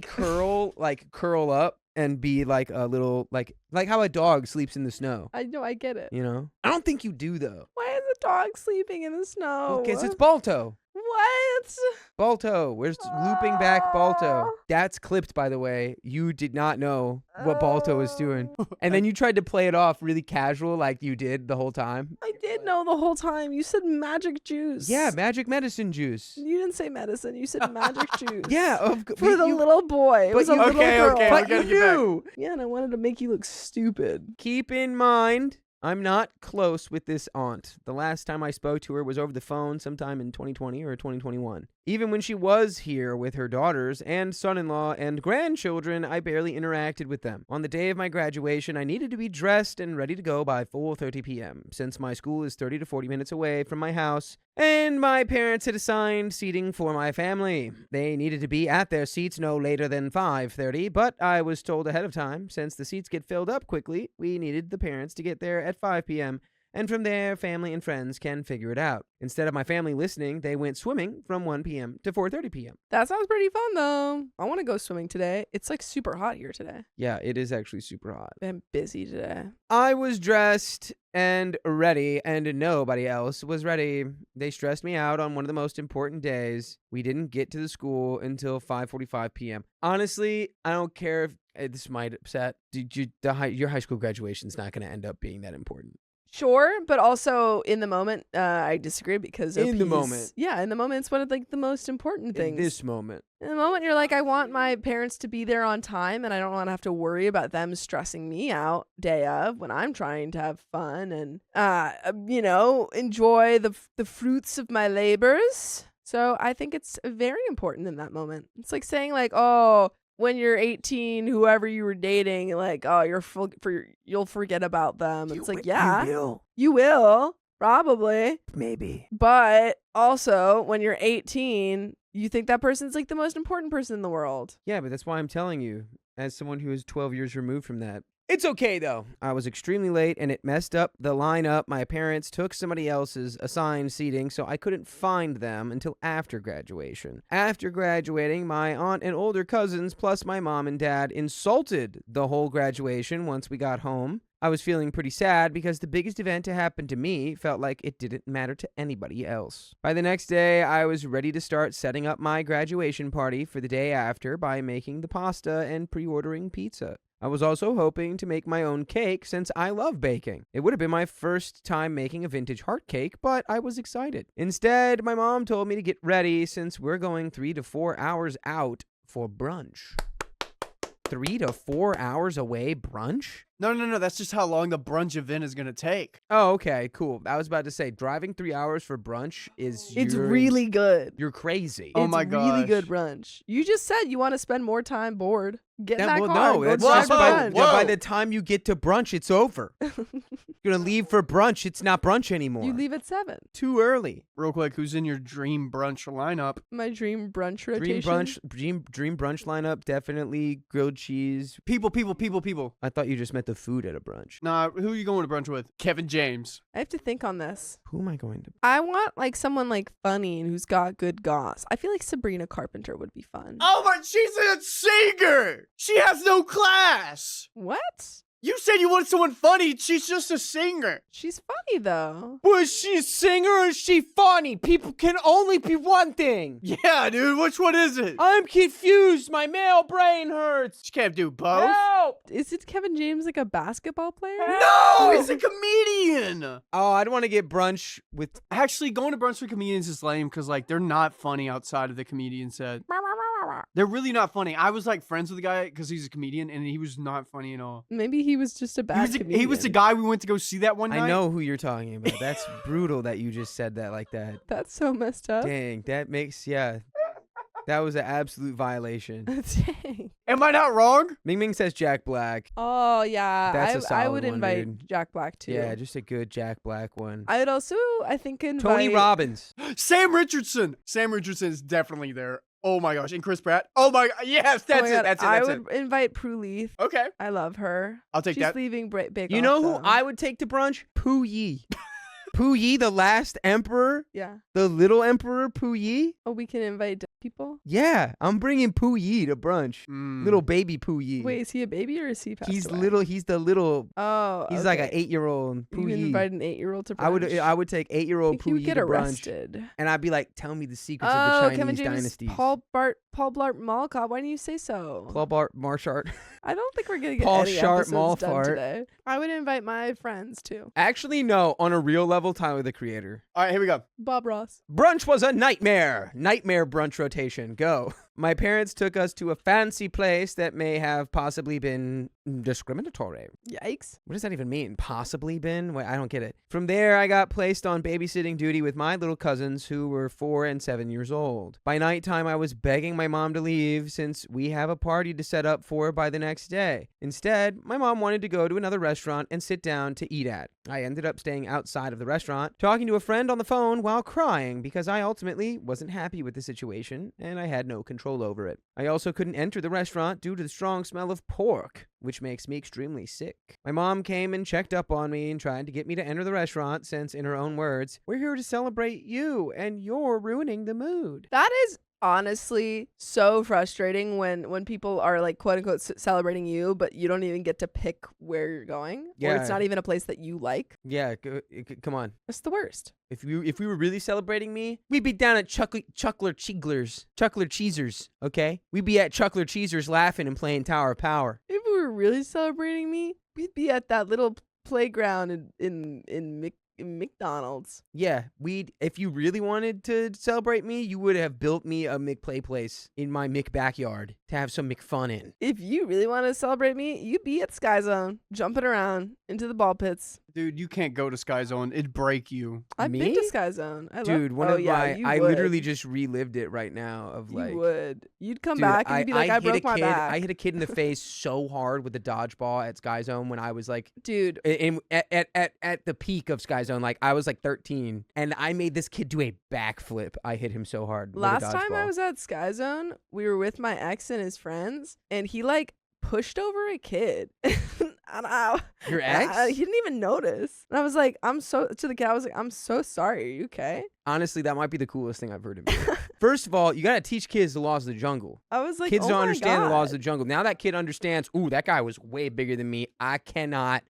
curl up and be like a little like how a dog sleeps in the snow. I know, I get it. You know, I don't think you do though. Why is a dog sleeping in the snow? Because it's Balto. What? Balto. Where's looping back Balto? That's clipped, by the way. You did not know what Balto was doing. And then you tried to play it off really casual like you did the whole time. I did know the whole time. You said magic juice. Yeah, magic medicine juice. You didn't say medicine. You said magic juice. Yeah. For the little boy. It was a little girl. Okay, But we you gotta get back. knew. Yeah, and I wanted to make you look stupid. Keep in mind, I'm not close with this aunt. The last time I spoke to her was over the phone sometime in 2020 or 2021. Even when she was here with her daughters and son-in-law and grandchildren, I barely interacted with them. On the day of my graduation, I needed to be dressed and ready to go by 4:30 p.m. Since my school is 30 to 40 minutes away from my house, and my parents had assigned seating for my family. They needed to be at their seats no later than 5:30, but I was told ahead of time, since the seats get filled up quickly, we needed the parents to get there at 5 p.m., and from there, family and friends can figure it out. Instead of my family listening, they went swimming from 1 p.m. to 4:30 p.m. That sounds pretty fun, though. I want to go swimming today. It's like super hot here today. Yeah, it is actually super hot. I'm busy today. I was dressed and ready, and nobody else was ready. They stressed me out on one of the most important days. We didn't get to the school until 5:45 p.m. Honestly, I don't care if this might upset. Your high school graduation's not going to end up being that important. Sure, but also in the moment, I disagree because In the OPs moment. Yeah, in the moment, it's one of like the most important things. In this moment. In the moment, you're like, I want my parents to be there on time, and I don't want to have to worry about them stressing me out day of when I'm trying to have fun and, enjoy the fruits of my labors. So I think it's very important in that moment. It's like saying like, oh, when you're 18, whoever you were dating, like, oh, you'll forget about them. It's like, yeah, you will, probably. Maybe. But also, when you're 18, you think that person's like the most important person in the world. Yeah, but that's why I'm telling you, as someone who is 12 years removed from that. It's okay, though. I was extremely late, and it messed up the lineup. My parents took somebody else's assigned seating, so I couldn't find them until after graduation. After graduating, my aunt and older cousins, plus my mom and dad, insulted the whole graduation once we got home. I was feeling pretty sad because the biggest event to happen to me felt like it didn't matter to anybody else. By the next day, I was ready to start setting up my graduation party for the day after by making the pasta and pre-ordering pizza. I was also hoping to make my own cake since I love baking. It would have been my first time making a vintage heart cake, but I was excited. Instead, my mom told me to get ready since we're going 3 to 4 hours out for brunch. 3 to 4 hours away brunch? No. That's just how long the brunch event is going to take. Oh, okay, cool. I was about to say, driving 3 hours for brunch It's really good. You're crazy. Oh my gosh. It's really good brunch. You just said you want to spend more time bored. Get in that car. No, Go it's drive just for by brunch. the time you get to brunch, it's over. You're going to leave for brunch. It's not brunch anymore. You leave at 7. Too early. Real quick, who's in your dream brunch lineup? My dream brunch rotation. Dream brunch lineup, definitely grilled cheese. People. I thought you just meant the food at a brunch. Nah, who are you going to brunch with? Kevin James. I have to think on this. Who am I going to? I want like someone like funny and who's got good goss. I feel like Sabrina Carpenter would be fun. Oh my, she's a singer. She has no class. What? You said you wanted someone funny. She's just a singer. She's funny though. Was she a singer or is she funny? People can only be one thing. Yeah, dude. Which one is it? I'm confused. My male brain hurts. She can't do both. Help! Is it Kevin James like a basketball player? No, he's a comedian. Oh, I don't want to get brunch with... Actually, going to brunch with comedians is lame because like they're not funny outside of the comedian set. They're really not funny. I was like friends with the guy because he's a comedian, and he was not funny at all. Maybe he was just a bad comedian. He was the guy we went to go see that one night. I know who you're talking about. That's brutal that you just said that like that. That's so messed up. Dang, that makes, yeah. That was an absolute violation. Dang. Am I not wrong? Ming Ming says Jack Black. Oh, yeah. That's a solid I would one, invite dude. Jack Black, too. Yeah, just a good Jack Black one. I would also, I think, invite... Tony Robbins. Sam Richardson. Sam Richardson is definitely there. Oh my gosh. And Chris Pratt. Oh my god. Yes, that's it. That's it. I would invite Prue Leith. Okay. I love her. I'll take She's that. leaving Bake You Off, know who though. I would take to brunch? Pu Yi. Pu Yi, the last emperor. Yeah. The little emperor, Pu Yi. Oh, we can invite dead people? Yeah, I'm bringing Pu Yi to brunch. Little baby Pu Yi. Wait, is he a baby or is he passed He's away? little. He's the little. Oh, He's like an 8-year-old. You Pu can Yi. invite an 8-year-old to brunch. I would take 8-year-old He Pu would Yi get to brunch, arrested. and I'd be like, tell me the secrets of Oh, the Chinese Kevin James, dynasties. Paul Blart Mall Cop. Why didn't you say so? Paul Blart Marshart. I don't think we're gonna get Paul any Shart episodes done Malfart. today. I would invite my friends too. Actually, no. On a real level, Tyler the Creator. All right, here we go. Bob Ross. Brunch was a nightmare. Nightmare brunch rotation. Go. My parents took us to a fancy place that may have possibly been discriminatory. Yikes. What does that even mean? Possibly been? Wait, I don't get it. From there, I got placed on babysitting duty with my little cousins who were 4 and 7 years old. By nighttime, I was begging my mom to leave since we have a party to set up for by the next day. Instead, my mom wanted to go to another restaurant and sit down to eat at. I ended up staying outside of the restaurant, talking to a friend on the phone while crying because I ultimately wasn't happy with the situation and I had no control over it. I also couldn't enter the restaurant due to the strong smell of pork, which makes me extremely sick. My mom came and checked up on me and tried to get me to enter the restaurant since, in her own words, we're here to celebrate you and you're ruining the mood. That is honestly so frustrating when people are like quote unquote celebrating you, but you don't even get to pick where you're going. Yeah. Or it's not even a place that you like. Yeah, come on. That's the worst. If we were really celebrating me, we'd be down at Chuckler Cheezers, okay? We'd be at Chuckler Cheezers laughing and playing Tower of Power. If we were really celebrating me, we'd be at that little playground in McDonald's. Yeah, if you really wanted to celebrate me, you would have built me a McPlay place in my Mick backyard to have some McFun in. If you really want to celebrate me, you'd be at Sky Zone, jumping around into the ball pits. Dude, you can't go to Sky Zone. It'd break you. I've been Me? to Sky Zone. I literally just relived it right now of like. You would. You'd come Dude, back and you'd be like, I broke my back. I hit a kid in the face so hard with the dodgeball at Sky Zone when I was like, dude, at the peak of Sky Zone, like I was like 13, and I made this kid do a backflip. I hit him so hard. Last time I was at Sky Zone, we were with my ex and his friends, and he like pushed over a kid. Your ex? He didn't even notice. And I was like, I'm so sorry. Are you okay? Honestly, that might be the coolest thing I've heard in me. First of all, you got to teach kids the laws of the jungle. I was like, kids oh don't my understand God. the laws of the jungle. Now that kid understands, ooh, that guy was way bigger than me. I cannot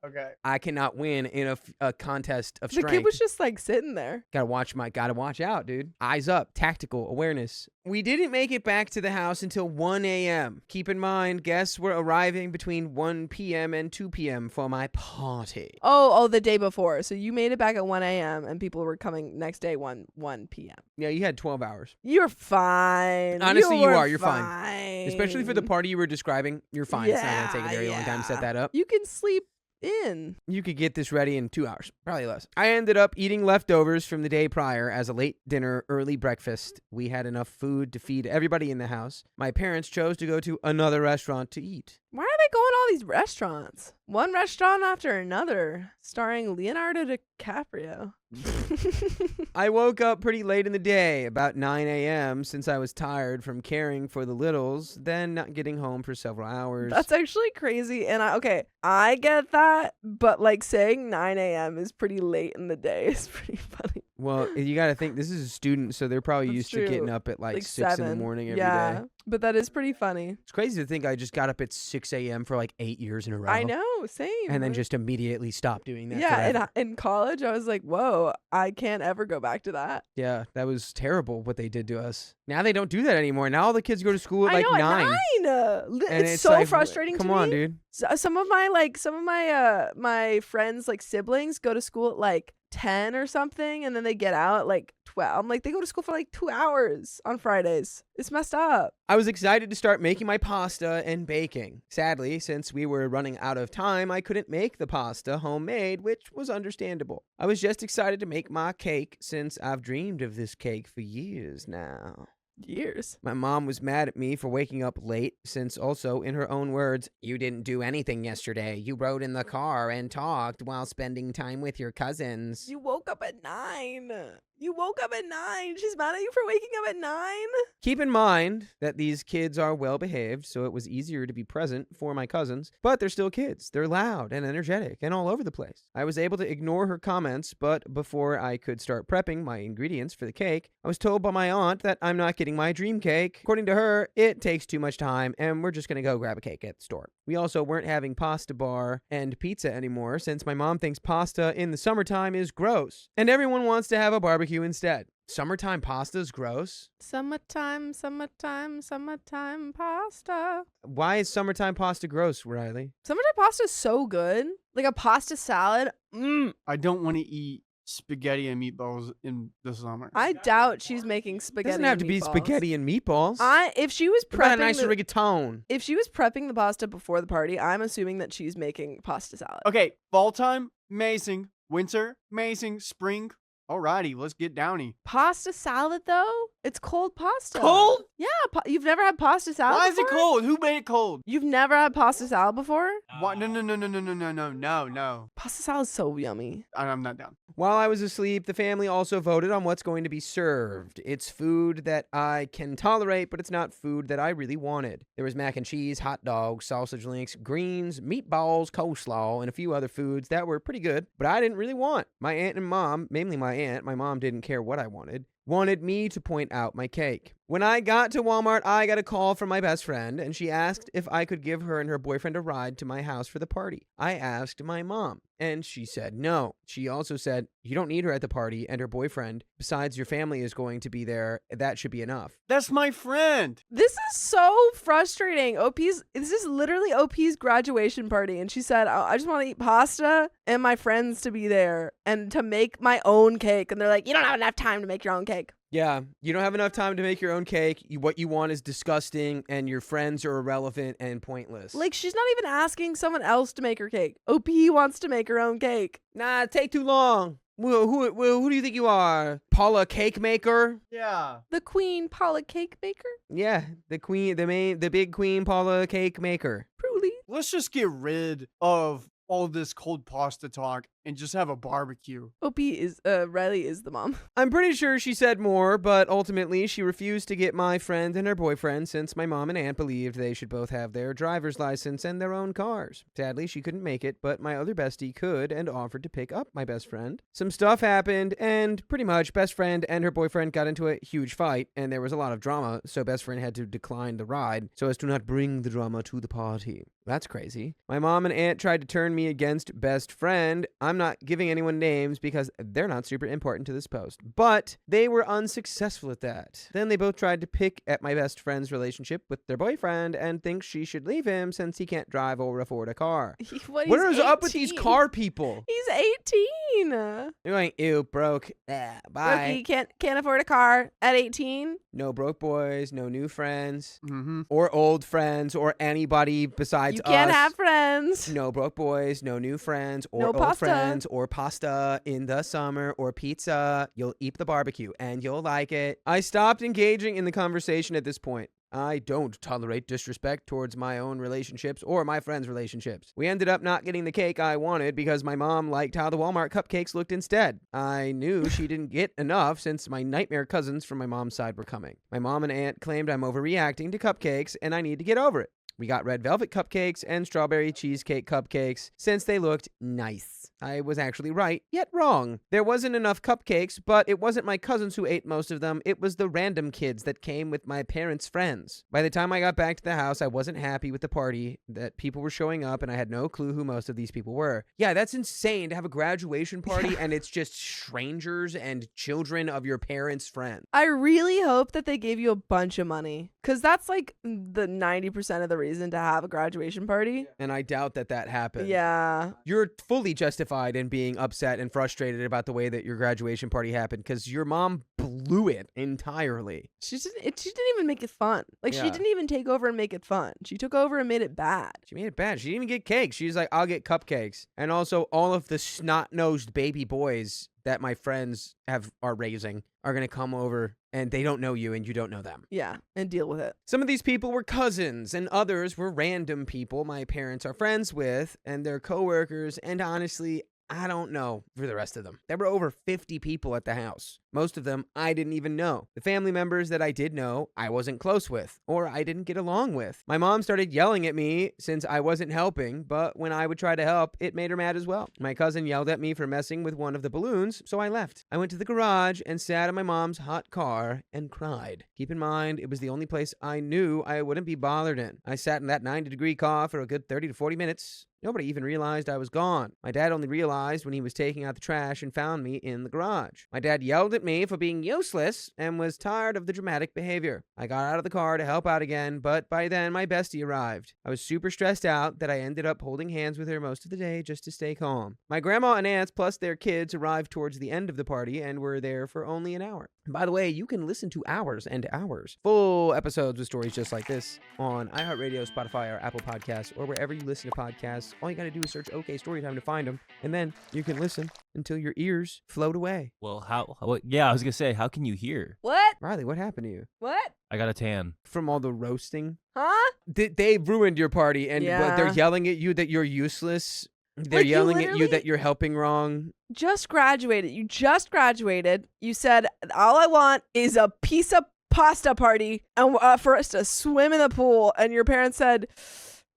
win in a contest of strength. The kid was just like sitting there. Gotta watch out, dude. Eyes up, tactical awareness. We didn't make it back to the house until 1 a.m. Keep in mind, guests were arriving between 1 p.m. and 2 p.m. for my party. Oh, the day before. So you made it back at 1 a.m. and people were coming next day 1 p.m. Yeah, you had 12 hours. You're fine. Honestly, you are. You're fine. fine. Especially for the party you were describing, you're fine. It's not going to take a very long time to set that up. You can sleep in. You could get this ready in 2 hours, probably less. I ended up eating leftovers from the day prior as a late dinner, early breakfast. We had enough food to feed everybody in the house. My parents chose to go to another restaurant to eat. Why are they going to all these restaurants? One restaurant after another, starring Leonardo DiCaprio. I woke up pretty late in the day, about 9 a.m., since I was tired from caring for the littles, then not getting home for several hours. That's actually crazy. And I get that, but like saying 9 a.m. is pretty late in the day. It's pretty funny. Well, you got to think, this is a student, so they're probably That's used true. to getting up at like 6 7. in the morning every yeah, day. But that is pretty funny. It's crazy to think I just got up at 6 a.m. for like 8 years in a row. I know, same. And then just immediately stopped doing that. Yeah, forever. in college, I was like, whoa, I can't ever go back to that. Yeah, that was terrible what they did to us. Now they don't do that anymore. Now all the kids go to school at like 9. At 9. And It's so like, frustrating to me. Come on, dude. Some of my my friends like siblings go to school at like 10 or something, and then they get out at like 12. I'm like, they go to school for like 2 hours on Fridays. It's messed up. I was excited to start making my pasta and baking. Sadly, since we were running out of time, I couldn't make the pasta homemade, which was understandable. I was just excited to make my cake since I've dreamed of this cake for years now. Years. My mom was mad at me for waking up late, since also, in her own words, you didn't do anything yesterday. You rode in the car and talked while spending time with your cousins. You woke up at 9. You woke up at 9. She's mad at you for waking up at 9? Keep in mind that these kids are well behaved, so it was easier to be present for my cousins, but they're still kids. They're loud and energetic and all over the place. I was able to ignore her comments, but before I could start prepping my ingredients for the cake, I was told by my aunt that I'm not getting my dream cake. According to her, it takes too much time and we're just going to go grab a cake at the store. We also weren't having pasta bar and pizza anymore since my mom thinks pasta in the summertime is gross and everyone wants to have a barbecue instead. Summertime pasta is gross? Summertime, summertime, summertime pasta. Why is summertime pasta gross, Riley? Summertime pasta is so good. Like a pasta salad. I don't want to eat spaghetti and meatballs in the summer. I doubt she's making It spaghetti. doesn't have to and be meatballs. spaghetti and meatballs. If she was What about a prepping nice the, rigatone? if she was prepping the pasta before the party, I'm assuming that she's making pasta salad. Okay, fall time, amazing. Winter, amazing. Spring, alrighty, let's get downy. Pasta salad though? It's cold pasta. Cold? Yeah, you've never had pasta salad Why is it before? cold? Who made it cold? You've never had pasta salad before? What? No. Pasta salad is so yummy. I'm not down. While I was asleep, the family also voted on what's going to be served. It's food that I can tolerate, but it's not food that I really wanted. There was mac and cheese, hot dogs, sausage links, greens, meatballs, coleslaw, and a few other foods that were pretty good, but I didn't really want. My aunt and mom, mainly my aunt, my mom didn't care what I wanted me to point out my cake. When I got to Walmart, I got a call from my best friend, and she asked if I could give her and her boyfriend a ride to my house for the party. I asked my mom, and she said no. She also said, you don't need her at the party and her boyfriend. Besides, your family is going to be there. That should be enough. That's my friend. This is so frustrating. This is literally OP's graduation party, and she said, I just want to eat pasta and my friends to be there and to make my own cake. And they're like, you don't have enough time to make your own cake. Yeah, you don't have enough time to make your own cake. What you want is disgusting, and your friends are irrelevant and pointless. Like, she's not even asking someone else to make her cake. OP wants to make her own cake. Nah, take too long. Who do you think you are? Paula Cake Maker? Yeah. The Queen Paula Cake Maker? Yeah, the big Queen Paula Cake Maker. Truly. Let's just get rid of all this cold pasta talk and just have a barbecue. Riley is the mom. I'm pretty sure she said more, but ultimately she refused to get my friend and her boyfriend since my mom and aunt believed they should both have their driver's license and their own cars. Sadly, she couldn't make it, but my other bestie could and offered to pick up my best friend. Some stuff happened, and pretty much best friend and her boyfriend got into a huge fight, and there was a lot of drama, so best friend had to decline the ride so as to not bring the drama to the party. That's crazy. My mom and aunt tried to turn me against best friend. I'm not giving anyone names because they're not super important to this post, but they were unsuccessful at that. Then they both tried to pick at my best friend's relationship with their boyfriend and think she should leave him since he can't drive or afford a car. What is up with these car people? He's 18. They're going, ew, broke. Bye. Rookie can't afford a car at 18. No broke boys, no new friends, Mm-hmm. or old friends, or anybody besides You can't us. have friends. No broke boys, no new friends, or No old pasta. friends, or pasta in the summer, or pizza. You'll eat the barbecue, and you'll like it. I stopped engaging in the conversation at this point. I don't tolerate disrespect towards my own relationships or my friends' relationships. We ended up not getting the cake I wanted because my mom liked how the Walmart cupcakes looked instead. I knew she didn't get enough since my nightmare cousins from my mom's side were coming. My mom and aunt claimed I'm overreacting to cupcakes and I need to get over it. We got red velvet cupcakes and strawberry cheesecake cupcakes since they looked nice. I was actually right, yet wrong. There wasn't enough cupcakes, but it wasn't my cousins who ate most of them. It was the random kids that came with my parents' friends. By the time I got back to the house, I wasn't happy with the party, that people were showing up, and I had no clue who most of these people were. Yeah, that's insane to have a graduation party and it's just strangers and children of your parents' friends. I really hope that they gave you a bunch of money because that's like the 90% of the reason to have a graduation party. And I doubt that happened. Yeah. You're fully justified in being upset and frustrated about the way that your graduation party happened because your mom blew it entirely. She didn't even make it fun. Like, Yeah. she didn't even take over and make it fun. She took over and made it bad. She made it bad. She didn't even get cake. She was like, I'll get cupcakes. And also, all of the snot-nosed baby boys that my friends are raising are going to come over, and they don't know you, and you don't know them. Yeah, and deal with it. Some of these people were cousins, and others were random people my parents are friends with, and they're coworkers, and honestly, I don't know for the rest of them. There were over 50 people at the house. Most of them I didn't even know. The family members that I did know, I wasn't close with, or I didn't get along with. My mom started yelling at me since I wasn't helping, but when I would try to help, it made her mad as well. My cousin yelled at me for messing with one of the balloons, so I left. I went to the garage and sat in my mom's hot car and cried. Keep in mind, it was the only place I knew I wouldn't be bothered in. I sat in that 90-degree car for a good 30 to 40 minutes. Nobody even realized I was gone. My dad only realized when he was taking out the trash and found me in the garage. My dad yelled at me for being useless and was tired of the dramatic behavior. I got out of the car to help out again, but by then my bestie arrived. I was super stressed out that I ended up holding hands with her most of the day just to stay calm. My grandma and aunts plus their kids arrived towards the end of the party and were there for only an hour. By the way, you can listen to hours and hours. Full episodes with stories just like this on iHeartRadio, Spotify, or Apple Podcasts, or wherever you listen to podcasts. All you gotta do is search OK Storytime to find them, and then you can listen until your ears float away. Well, yeah, I was gonna say, how can you hear? What? Riley, what happened to you? What? I got a tan. From all the roasting? Huh? They ruined your party, and Yeah. they're yelling at you that you're useless. They're Like, you yelling at you literally- that you're helping wrong. Just graduated. You just graduated. You said, all I want is a piece of pasta party and for us to swim in the pool. And your parents said,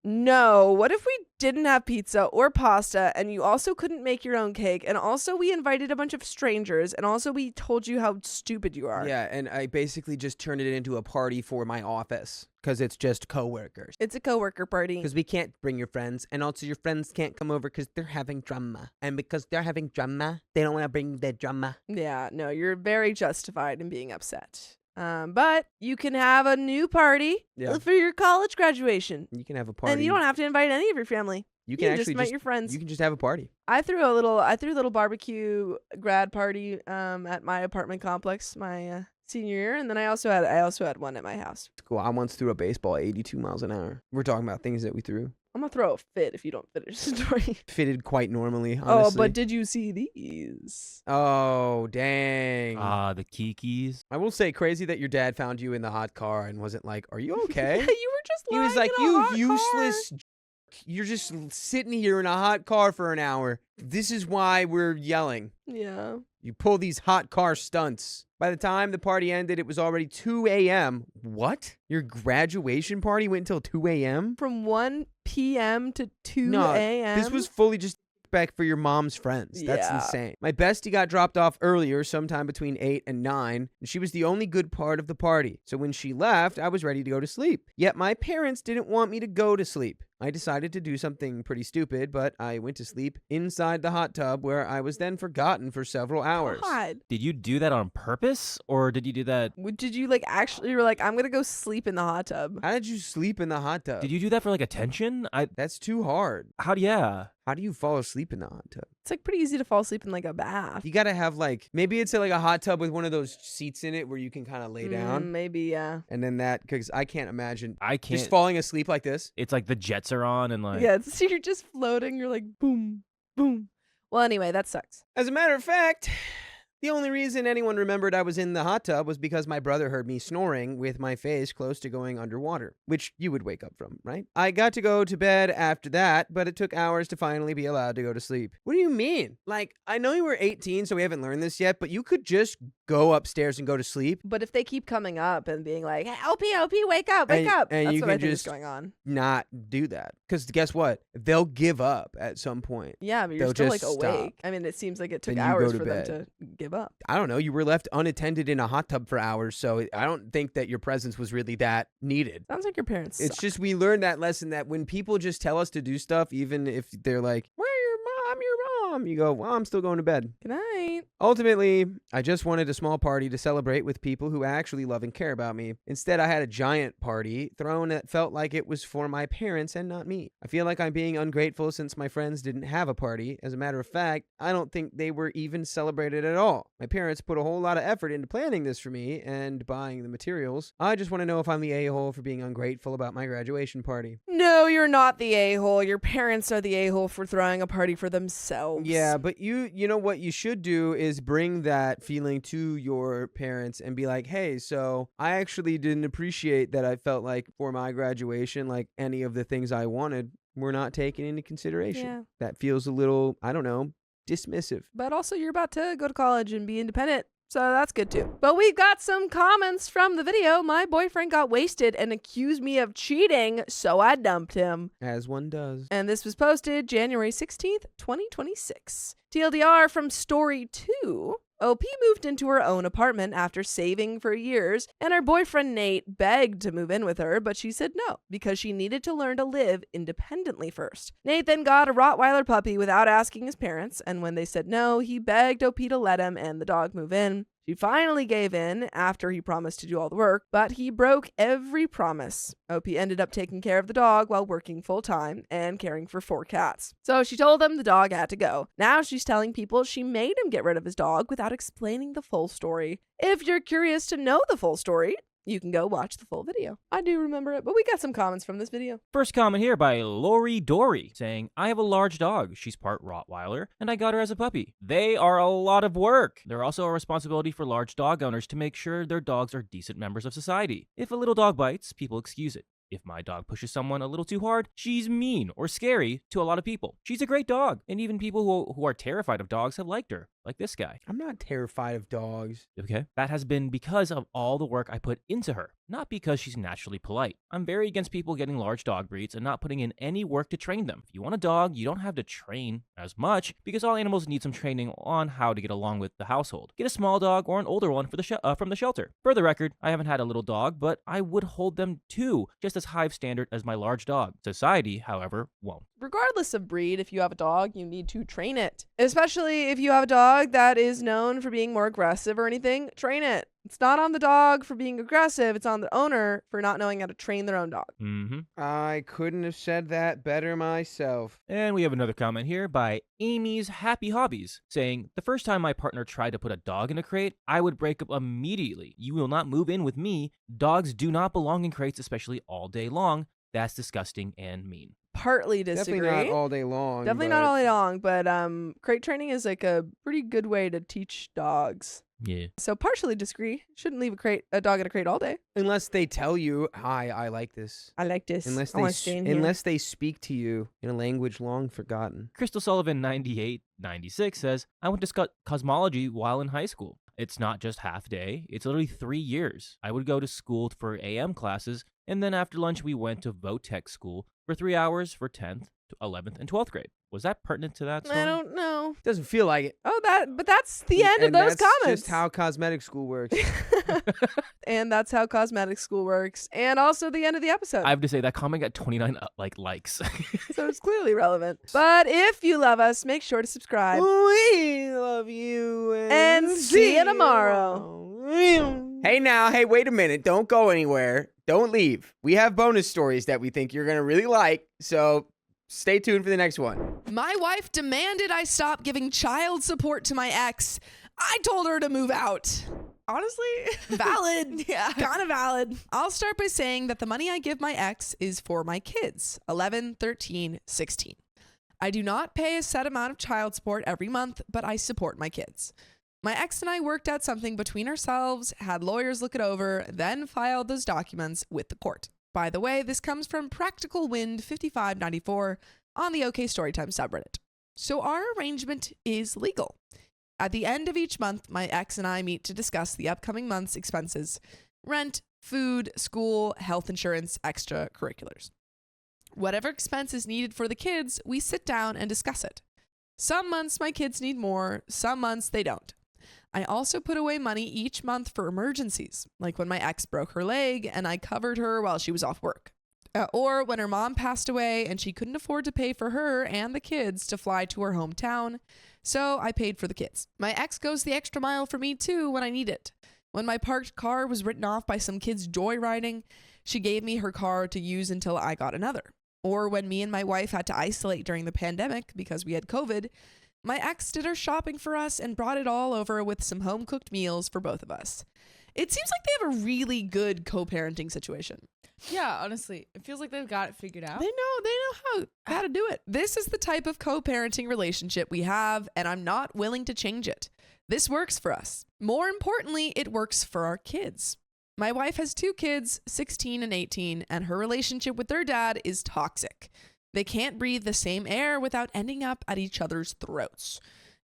no, what if we didn't have pizza or pasta and you also couldn't make your own cake? And also we invited a bunch of strangers and also we told you how stupid you are. Yeah, and I basically just turned it into a party for my office because it's just coworkers. It's a coworker party. Because we can't bring your friends, and also your friends can't come over because they're having drama. And because they're having drama, they don't want to bring their drama. Yeah, no, you're very justified in being upset. But you can have a new party for your college graduation. You can have a party. And you don't have to invite any of your family. You can actually just invite your friends. You can just have a party. I threw a little barbecue grad party at my apartment complex my senior year, and then I also had one at my house. Cool. I once threw a baseball at 82 miles an hour. We're talking about things that we threw. I'm gonna throw a fit if you don't finish the story. Fitted quite normally, honestly. Oh, but did you see these? Oh, dang. The Kikis. I will say, crazy that your dad found you in the hot car and wasn't like, are you okay? You were just He was lying like, in a you hot useless you're just sitting here in a hot car for an hour. This is why we're yelling. Yeah. You pull these hot car stunts. By the time the party ended, it was already 2 a.m. What? Your graduation party went until 2 a.m.? From 1 p.m. to 2 No, a.m.? this was fully just back for your mom's friends. That's Yeah. insane. My bestie got dropped off earlier, sometime between 8 and 9, and she was the only good part of the party. So when she left, I was ready to go to sleep. Yet my parents didn't want me to go to sleep. I decided to do something pretty stupid, but I went to sleep inside the hot tub where I was then forgotten for several hours. God. Did you do that on purpose, or did you do that? Did you actually, you were like, I'm going to go sleep in the hot tub? How did you sleep in the hot tub? Did you do that for attention? That's too hard. How do you fall asleep in the hot tub? It's pretty easy to fall asleep in a bath. You gotta have maybe it's a hot tub with one of those seats in it where you can kind of lay down. Maybe, yeah. And then because I can't imagine. I can't. Just falling asleep like this. It's like the jets are on and Yeah, so you're just floating. You're like, boom, boom. Well, anyway, that sucks. As a matter of fact, the only reason anyone remembered I was in the hot tub was because my brother heard me snoring with my face close to going underwater, which you would wake up from, right? I got to go to bed after that, but it took hours to finally be allowed to go to sleep. What do you mean? I know you were 18, so we haven't learned this yet, but you could just go upstairs and go to sleep. But if they keep coming up and being like, hey, OP, wake up, And that's you what I can think is just going on. Not do that. Because guess what? They'll give up at some point. Yeah, but you're They'll still just awake. stop. I mean, it seems like it took Then you go hours to for them bed. to give up. I don't know. You were left unattended in a hot tub for hours, so I don't think that your presence was really that needed. Sounds like your parents It's suck. just we learned that lesson that when people just tell us to do stuff, even if they're like, "We're your mom," Mom, you go, well, I'm still going to bed. Good night. Ultimately, I just wanted a small party to celebrate with people who actually love and care about me. Instead, I had a giant party thrown that felt like it was for my parents and not me. I feel like I'm being ungrateful since my friends didn't have a party. As a matter of fact, I don't think they were even celebrated at all. My parents put a whole lot of effort into planning this for me and buying the materials. I just want to know if I'm the a-hole for being ungrateful about my graduation party. No, you're not the a-hole. Your parents are the a-hole for throwing a party for themselves. Yeah, but you know what you should do is bring that feeling to your parents and be like, hey, so I actually didn't appreciate that I felt like for my graduation, like any of the things I wanted were not taken into consideration. Yeah. That feels a little, I don't know, dismissive. But also you're about to go to college and be independent. So that's good too. But we've got some comments from the video. My boyfriend got wasted and accused me of cheating, so I dumped him. As one does. And this was posted January 16th, 2026. TLDR from Story 2. OP moved into her own apartment after saving for years, and her boyfriend Nate begged to move in with her, but she said no, because she needed to learn to live independently first. Nate then got a Rottweiler puppy without asking his parents, and when they said no, he begged OP to let him and the dog move in. She finally gave in after he promised to do all the work, but he broke every promise. OP ended up taking care of the dog while working full-time and caring for 4 cats. So she told him the dog had to go. Now she's telling people she made him get rid of his dog without explaining the full story. If you're curious to know the full story, you can go watch the full video. I do remember it, but we got some comments from this video. First comment here by Lori Dory saying, I have a large dog. She's part Rottweiler, and I got her as a puppy. They are a lot of work. They're also a responsibility for large dog owners to make sure their dogs are decent members of society. If a little dog bites, people excuse it. If my dog pushes someone a little too hard, she's mean or scary to a lot of people. She's a great dog, and even people who are terrified of dogs have liked her, like this guy. I'm not terrified of dogs. Okay. That has been because of all the work I put into her, not because she's naturally polite. I'm very against people getting large dog breeds and not putting in any work to train them. If you want a dog, you don't have to train as much because all animals need some training on how to get along with the household. Get a small dog or an older one from the shelter. For the record, I haven't had a little dog, but I would hold them too, just as high of standard as my large dog. Society, however, won't. Regardless of breed, if you have a dog, you need to train it. Especially if you have a dog that is known for being more aggressive or anything, train it. It's not on the dog for being aggressive. It's on the owner for not knowing how to train their own dog. I couldn't have said that better myself. And we have another comment here by Amy's Happy Hobbies saying, the first time my partner tried to put a dog in a crate, I would break up immediately. You will not move in with me. Dogs do not belong in crates, especially all day long. That's disgusting and mean. Partly disagree. Definitely not all day long. Definitely not all day long, but crate training is like a pretty good way to teach dogs. Yeah. So partially disagree. Shouldn't leave a dog in a crate all day. Unless they tell you, hi, I like this. I like this. Unless they speak to you in a language long forgotten. Crystal Sullivan 9896 says, I went to cosmology while in high school. It's not just half day. It's literally 3 years. I would go to school for AM classes, and then after lunch we went to VOTEC school for 3 hours for 10th, 11th, and 12th grade. Was that pertinent to that story? I don't know. Doesn't feel like it. Oh, but that's the end of those that's comments. just how cosmetic school works. And that's how cosmetic school works. And also the end of the episode. I have to say that comment got 29 likes. So it's clearly relevant. But if you love us, make sure to subscribe. We love you. And see you tomorrow. Hey, wait a minute. Don't go anywhere. Don't leave. We have bonus stories that we think you're going to really like. So stay tuned for the next one. My wife demanded I stop giving child support to my ex. I told her to move out. Honestly, valid. Yeah, kind of valid. I'll start by saying that the money I give my ex is for my kids, 11, 13, 16. I do not pay a set amount of child support every month, but I support my kids. My ex and I worked out something between ourselves, had lawyers look it over, then filed those documents with the court. By the way, this comes from Practical Wind 5594 on the OKstorytime subreddit. So our arrangement is legal. At the end of each month, my ex and I meet to discuss the upcoming month's expenses: rent, food, school, health insurance, extracurriculars. Whatever expense is needed for the kids, we sit down and discuss it. Some months my kids need more, some months they don't. I also put away money each month for emergencies, like when my ex broke her leg and I covered her while she was off work. Or when her mom passed away and she couldn't afford to pay for her and the kids to fly to her hometown, so I paid for the kids. My ex goes the extra mile for me too when I need it. When my parked car was written off by some kids joyriding, she gave me her car to use until I got another. Or when me and my wife had to isolate during the pandemic because we had COVID, my ex did our shopping for us and brought it all over with some home-cooked meals for both of us. It seems like they have a really good co-parenting situation. Yeah, honestly, it feels like they've got it figured out. They know how to do it. This is the type of co-parenting relationship we have, and I'm not willing to change it. This works for us. More importantly, it works for our kids. My wife has 2 kids, 16 and 18, and her relationship with their dad is toxic. They can't breathe the same air without ending up at each other's throats.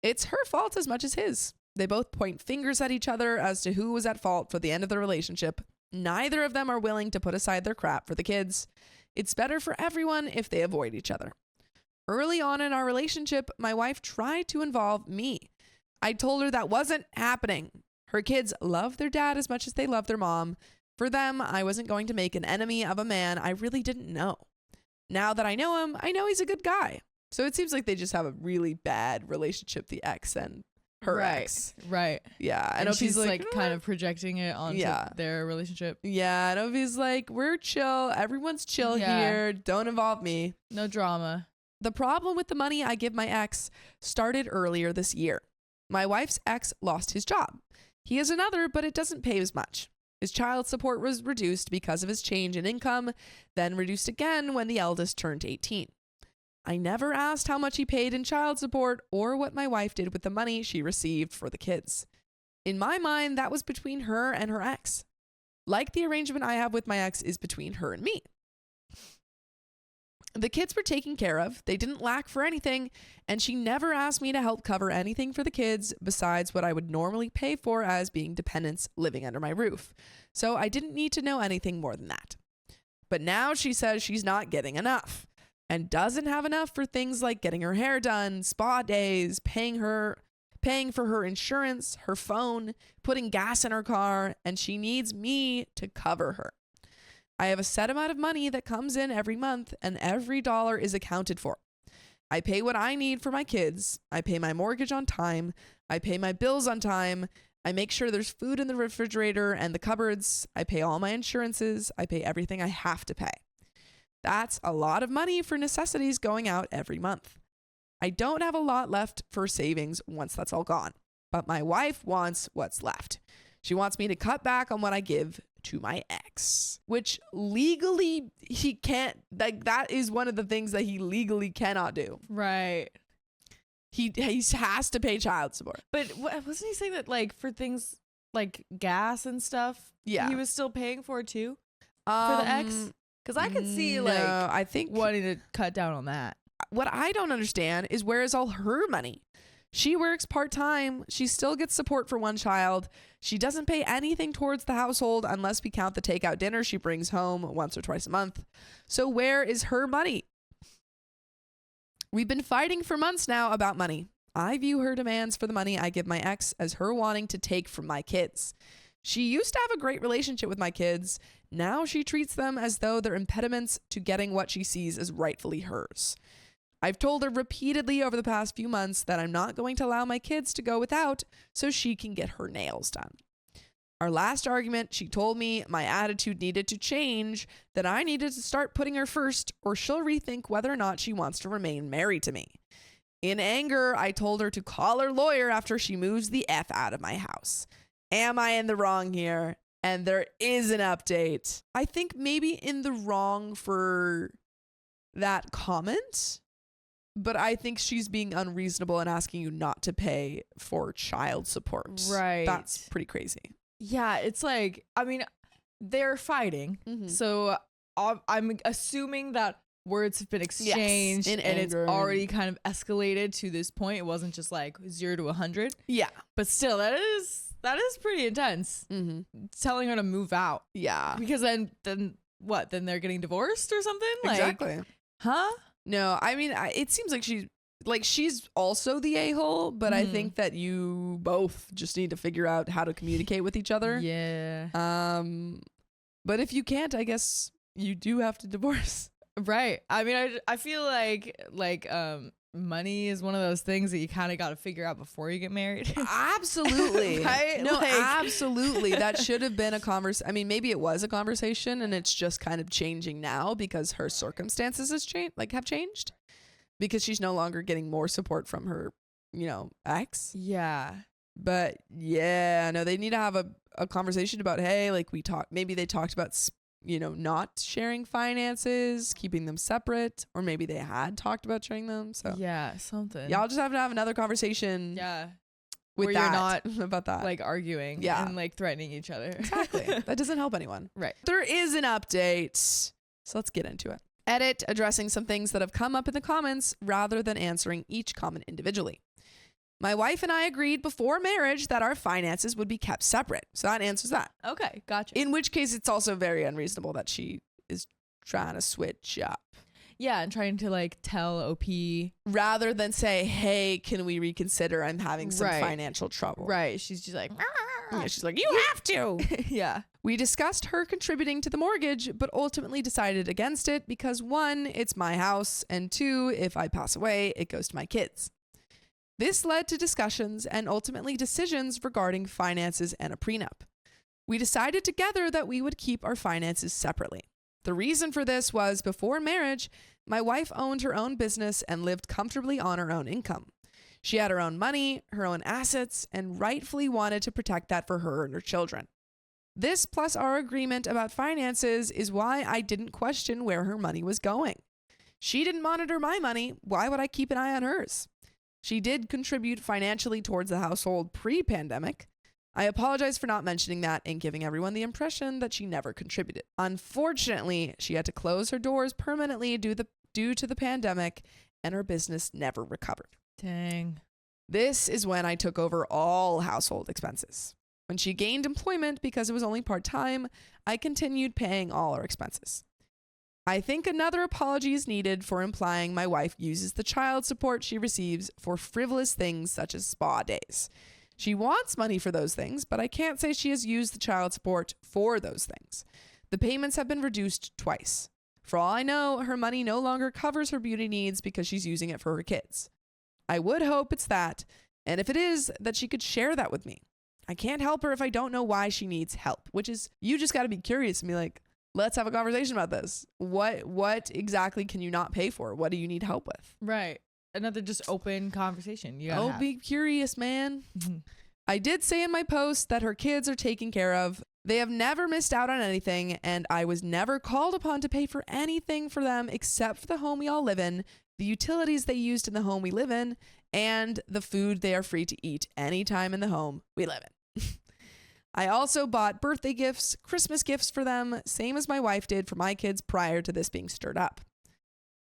It's her fault as much as his. They both point fingers at each other as to who was at fault for the end of the relationship. Neither of them are willing to put aside their crap for the kids. It's better for everyone if they avoid each other. Early on in our relationship, my wife tried to involve me. I told her that wasn't happening. Her kids love their dad as much as they love their mom. For them, I wasn't going to make an enemy of a man I really didn't know. Now that I know him, I know he's a good guy. So it seems like they just have a really bad relationship, the ex and her ex. Right. Yeah. And she's like kind of projecting it onto their relationship. Yeah. And Opie's like, we're chill. Everyone's chill here. Don't involve me. No drama. The problem with the money I give my ex started earlier this year. My wife's ex lost his job. He has another, but it doesn't pay as much. His child support was reduced because of his change in income, then reduced again when the eldest turned 18. I never asked how much he paid in child support or what my wife did with the money she received for the kids. In my mind, that was between her and her ex. Like the arrangement I have with my ex is between her and me. The kids were taken care of, they didn't lack for anything, and she never asked me to help cover anything for the kids besides what I would normally pay for as being dependents living under my roof. So I didn't need to know anything more than that. But now she says she's not getting enough and doesn't have enough for things like getting her hair done, spa days, paying for her insurance, her phone, putting gas in her car, and she needs me to cover her. I have a set amount of money that comes in every month, and every dollar is accounted for. I pay what I need for my kids. I pay my mortgage on time. I pay my bills on time. I make sure there's food in the refrigerator and the cupboards. I pay all my insurances. I pay everything I have to pay. That's a lot of money for necessities going out every month. I don't have a lot left for savings once that's all gone, but my wife wants what's left. She wants me to cut back on what I give to my ex, which legally he can't, like, that is one of the things that he legally cannot do. Right. He has to pay child support. But wasn't he saying that, like, for things like gas and stuff, he was still paying for it too? For the ex? Because I could see, like, I think wanting to cut down on that. What I don't understand is where is all her money? She works part-time. She still gets support for one child. She doesn't pay anything towards the household unless we count the takeout dinner she brings home once or twice a month. So where is her money? We've been fighting for months now about money. I view her demands for the money I give my ex as her wanting to take from my kids. She used to have a great relationship with my kids. Now she treats them as though they're impediments to getting what she sees as rightfully hers. I've told her repeatedly over the past few months that I'm not going to allow my kids to go without so she can get her nails done. Our last argument, she told me my attitude needed to change, that I needed to start putting her first or she'll rethink whether or not she wants to remain married to me. In anger, I told her to call her lawyer after she moves the F out of my house. Am I in the wrong here? And there is an update. I think maybe in the wrong for that comment. But I think she's being unreasonable and asking you not to pay for child support. Right. That's pretty crazy. Yeah, it's like, I mean, they're fighting. Mm-hmm. So I'm assuming that words have been exchanged and it's already kind of escalated to this point. It wasn't just like 0 to 100. Yeah. But still, that is pretty intense. Mm-hmm. Telling her to move out. Yeah. Because then what? Then they're getting divorced or something? Exactly. Like, huh? No, I mean, it seems like she's also the a-hole, but I think that you both just need to figure out how to communicate with each other. Yeah. But if you can't, I guess you do have to divorce. Right. I mean, I feel like money is one of those things that you kind of got to figure out before you get married. Absolutely. Right? No, Like- absolutely. That should have been a conversation. I mean, maybe it was a conversation and it's just kind of changing now because her circumstances have changed because she's no longer getting more support from her, ex. Yeah. But yeah, no, they need to have a conversation about, hey, like maybe they talked about, not sharing finances, keeping them separate, or maybe they had talked about sharing them. So Yeah, something. y'all just have to have another conversation Yeah. with Where that you're not about that. like arguing Yeah. and like threatening each other. Exactly. That doesn't help anyone. Right. There is an update. So let's get into it. Edit addressing some things that have come up in the comments rather than answering each comment individually. My wife and I agreed before marriage that our finances would be kept separate. So that answers that. Okay, gotcha. In which case, it's also very unreasonable that she is trying to switch up. Yeah, and trying to like tell OP. Rather than say, hey, can we reconsider? I'm having some Right. financial trouble. Right. She's just like, Yeah, she's like, you have to. yeah. We discussed her contributing to the mortgage, but ultimately decided against it because 1, it's my house, and 2, if I pass away, it goes to my kids. This led to discussions and ultimately decisions regarding finances and a prenup. We decided together that we would keep our finances separately. The reason for this was before marriage, my wife owned her own business and lived comfortably on her own income. She had her own money, her own assets, and rightfully wanted to protect that for her and her children. This plus our agreement about finances is why I didn't question where her money was going. She didn't monitor my money. Why would I keep an eye on hers? She did contribute financially towards the household pre-pandemic. I apologize for not mentioning that and giving everyone the impression that she never contributed. Unfortunately, she had to close her doors permanently due to the pandemic, and her business never recovered. Dang. This is when I took over all household expenses. When she gained employment because it was only part-time, I continued paying all her expenses. I think another apology is needed for implying my wife uses the child support she receives for frivolous things such as spa days. She wants money for those things, but I can't say she has used the child support for those things. The payments have been reduced twice. For all I know, her money no longer covers her beauty needs because she's using it for her kids. I would hope it's that, and if it is, that she could share that with me. I can't help her if I don't know why she needs help, which is, you just got to be curious and be like, let's have a conversation about this. What exactly can you not pay for? What do you need help with? Right. Another just open conversation. You Oh, gotta be curious, man. have. I did say in my post that her kids are taken care of. They have never missed out on anything, and I was never called upon to pay for anything for them except for the home we all live in, the utilities they used in the home we live in, and the food they are free to eat anytime in the home we live in. I also bought birthday gifts, Christmas gifts for them, same as my wife did for my kids prior to this being stirred up.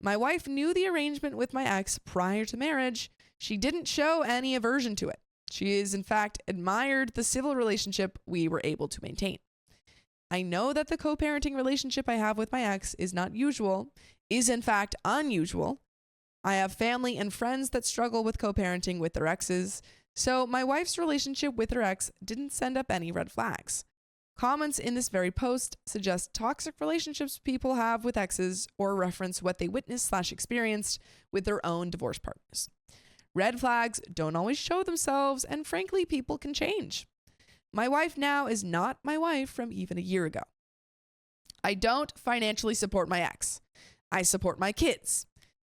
My wife knew the arrangement with my ex prior to marriage. She didn't show any aversion to it. She is, in fact, admired the civil relationship we were able to maintain. I know that the co-parenting relationship I have with my ex is not usual, is in fact unusual. I have family and friends that struggle with co-parenting with their exes, so my wife's relationship with her ex didn't send up any red flags. Comments in this very post suggest toxic relationships people have with exes or reference what they witnessed/experienced with their own divorce partners. Red flags don't always show themselves, and frankly, people can change. My wife now is not my wife from even a year ago. I don't financially support my ex. I support my kids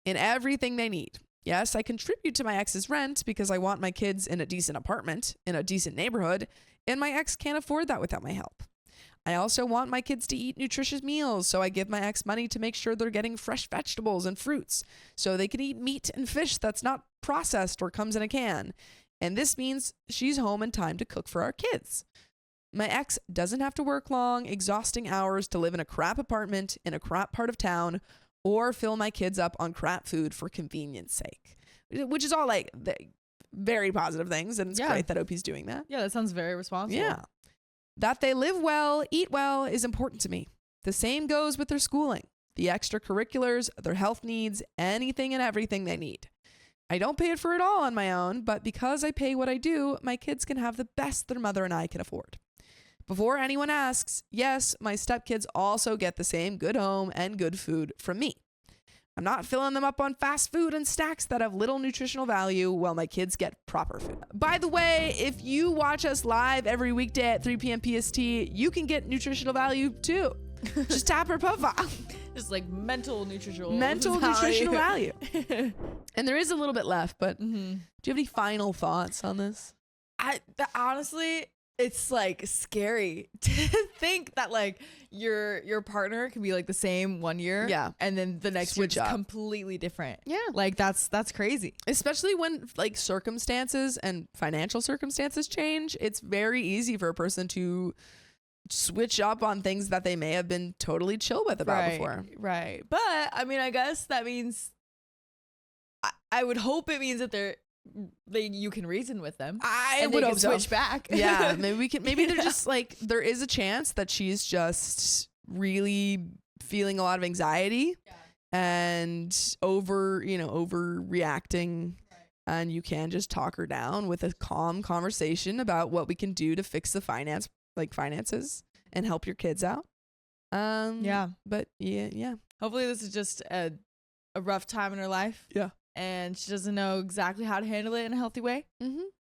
in everything they need. Yes, I contribute to my ex's rent because I want my kids in a decent apartment, in a decent neighborhood, and my ex can't afford that without my help. I also want my kids to eat nutritious meals, so I give my ex money to make sure they're getting fresh vegetables and fruits, so they can eat meat and fish that's not processed or comes in a can. And this means she's home in time to cook for our kids. My ex doesn't have to work long, exhausting hours to live in a crap apartment in a crap part of town or fill my kids up on crap food for convenience sake, which is all like very positive things. And it's great that OP's doing that. Yeah, that sounds very responsible. Yeah. That they live well, eat well is important to me. The same goes with their schooling, the extracurriculars, their health needs, anything and everything they need. I don't pay for it all on my own, but because I pay what I do, my kids can have the best their mother and I can afford. Before anyone asks, yes, my stepkids also get the same good home and good food from me. I'm not filling them up on fast food and snacks that have little nutritional value while my kids get proper food. By the way, if you watch us live every weekday at 3 p.m. PST, you can get nutritional value too. Just tap our profile. Just like mental nutritional value. And there is a little bit left, but do you have any final thoughts on this? Honestly, it's like scary to think that like your partner can be like the same 1 year, and then the next year is completely different. Yeah, like that's crazy. Especially when like circumstances and financial circumstances change, it's very easy for a person to switch up on things that they may have been totally chill with about before. Right, but I mean, I guess that means I would hope it means that you can reason with them. I would hope switch back. Yeah, maybe they're just like, there is a chance that she's just really feeling a lot of anxiety and overreacting, and you can just talk her down with a calm conversation about what we can do to fix the finances and help your kids out. But yeah. Hopefully this is just a rough time in her life. Yeah. And she doesn't know exactly how to handle it in a healthy way,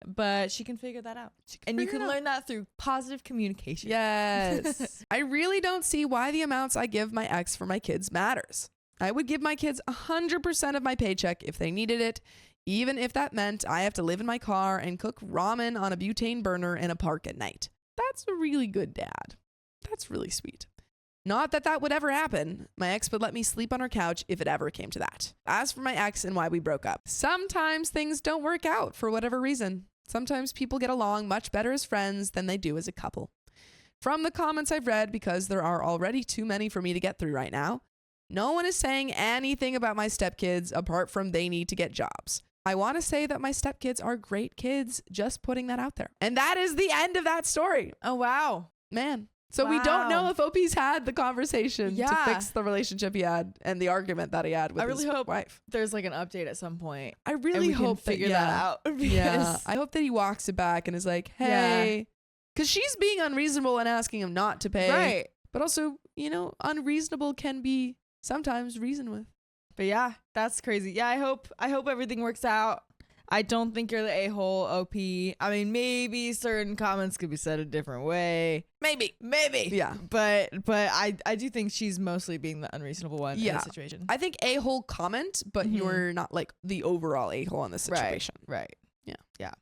but she can figure that out. And you can learn that through positive communication. Yes. I really don't see why the amounts I give my ex for my kids matters. I would give my kids 100% of my paycheck if they needed it, even if that meant I have to live in my car and cook ramen on a butane burner in a park at night. That's a really good dad. That's really sweet. Not that would ever happen. My ex would let me sleep on her couch if it ever came to that. As for my ex and why we broke up, sometimes things don't work out for whatever reason. Sometimes people get along much better as friends than they do as a couple. From the comments I've read, because there are already too many for me to get through right now, no one is saying anything about my stepkids apart from they need to get jobs. I want to say that my stepkids are great kids, just putting that out there. And that is the end of that story. Oh, wow. Man. So we don't know if OP's had the conversation to fix the relationship he had and the argument that he had with his wife. There's like an update at some point. I really hope figure that out. Yeah, I hope that he walks it back and is like, hey, because she's being unreasonable and asking him not to pay. Right. But also, unreasonable can be sometimes reasoned with. But yeah, that's crazy. Yeah, I hope everything works out. I don't think you're the a-hole, OP. I mean, maybe certain comments could be said a different way. Maybe. Yeah. But I do think she's mostly being the unreasonable one in the situation. I think a-hole comment, but you're not like the overall a-hole in the situation. Right. Yeah.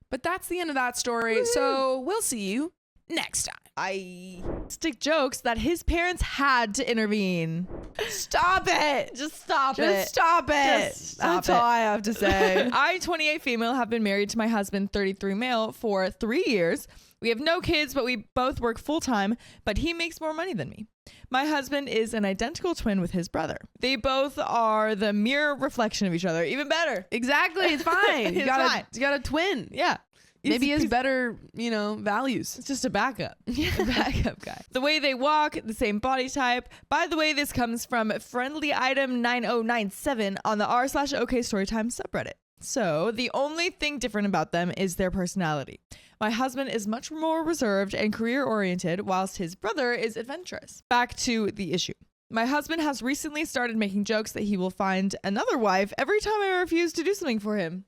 But that's the end of that story. Woo-hoo. So we'll see you next time. I stick jokes that his parents had to intervene. Stop it. Just stop it. That's all I have to say. I, 28 female, have been married to my husband, 33 male, for 3 years. We have no kids, but we both work full time, but he makes more money than me. My husband is an identical twin with his brother. They both are the mirror reflection of each other. Even better. Exactly. It's fine. You got a twin. Yeah. Maybe he has better, values. It's just a backup. A backup guy. The way they walk, the same body type. By the way, this comes from Friendly Item 9097 on the r/okstorytime subreddit. So the only thing different about them is their personality. My husband is much more reserved and career-oriented, whilst his brother is adventurous. Back to the issue. My husband has recently started making jokes that he will find another wife every time I refuse to do something for him.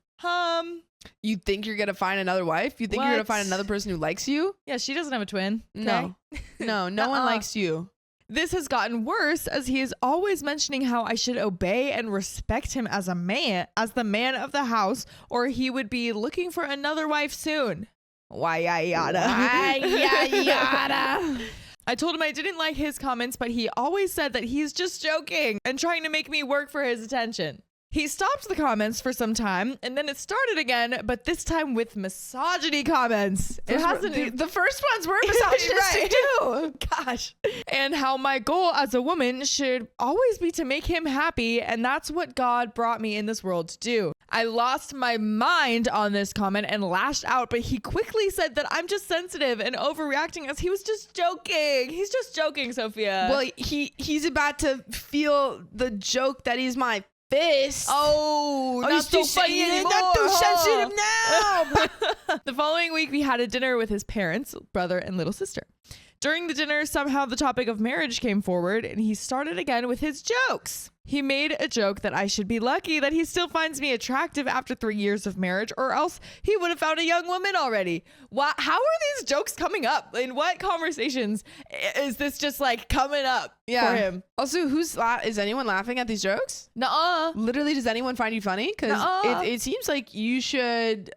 You think you're going to find another wife? You think you're going to find another person who likes you? Yeah, she doesn't have a twin. Okay? No one likes you. This has gotten worse as he is always mentioning how I should obey and respect him as the man of the house, or he would be looking for another wife soon. Why yada. I told him I didn't like his comments, but he always said that he's just joking and trying to make me work for his attention. He stopped the comments for some time, and then it started again, but this time with misogyny comments. The first ones were misogynistic too. Gosh. And how my goal as a woman should always be to make him happy, and that's what God brought me in this world to do. I lost my mind on this comment and lashed out, but he quickly said that I'm just sensitive and overreacting as he was just joking. He's just joking, Sophia. Well, he's about to feel the joke that he's my fist. Oh, not he's so too funny anymore, Not too huh? sensitive now. The following week, we had a dinner with his parents, brother, and little sister. During the dinner, somehow the topic of marriage came forward, and he started again with his jokes. He made a joke that I should be lucky that he still finds me attractive after 3 years of marriage, or else he would have found a young woman already. How are these jokes coming up? In what conversations is this just like coming up for him? Also, is anyone laughing at these jokes? Nuh-uh. Literally, does anyone find you funny? Because it seems like you should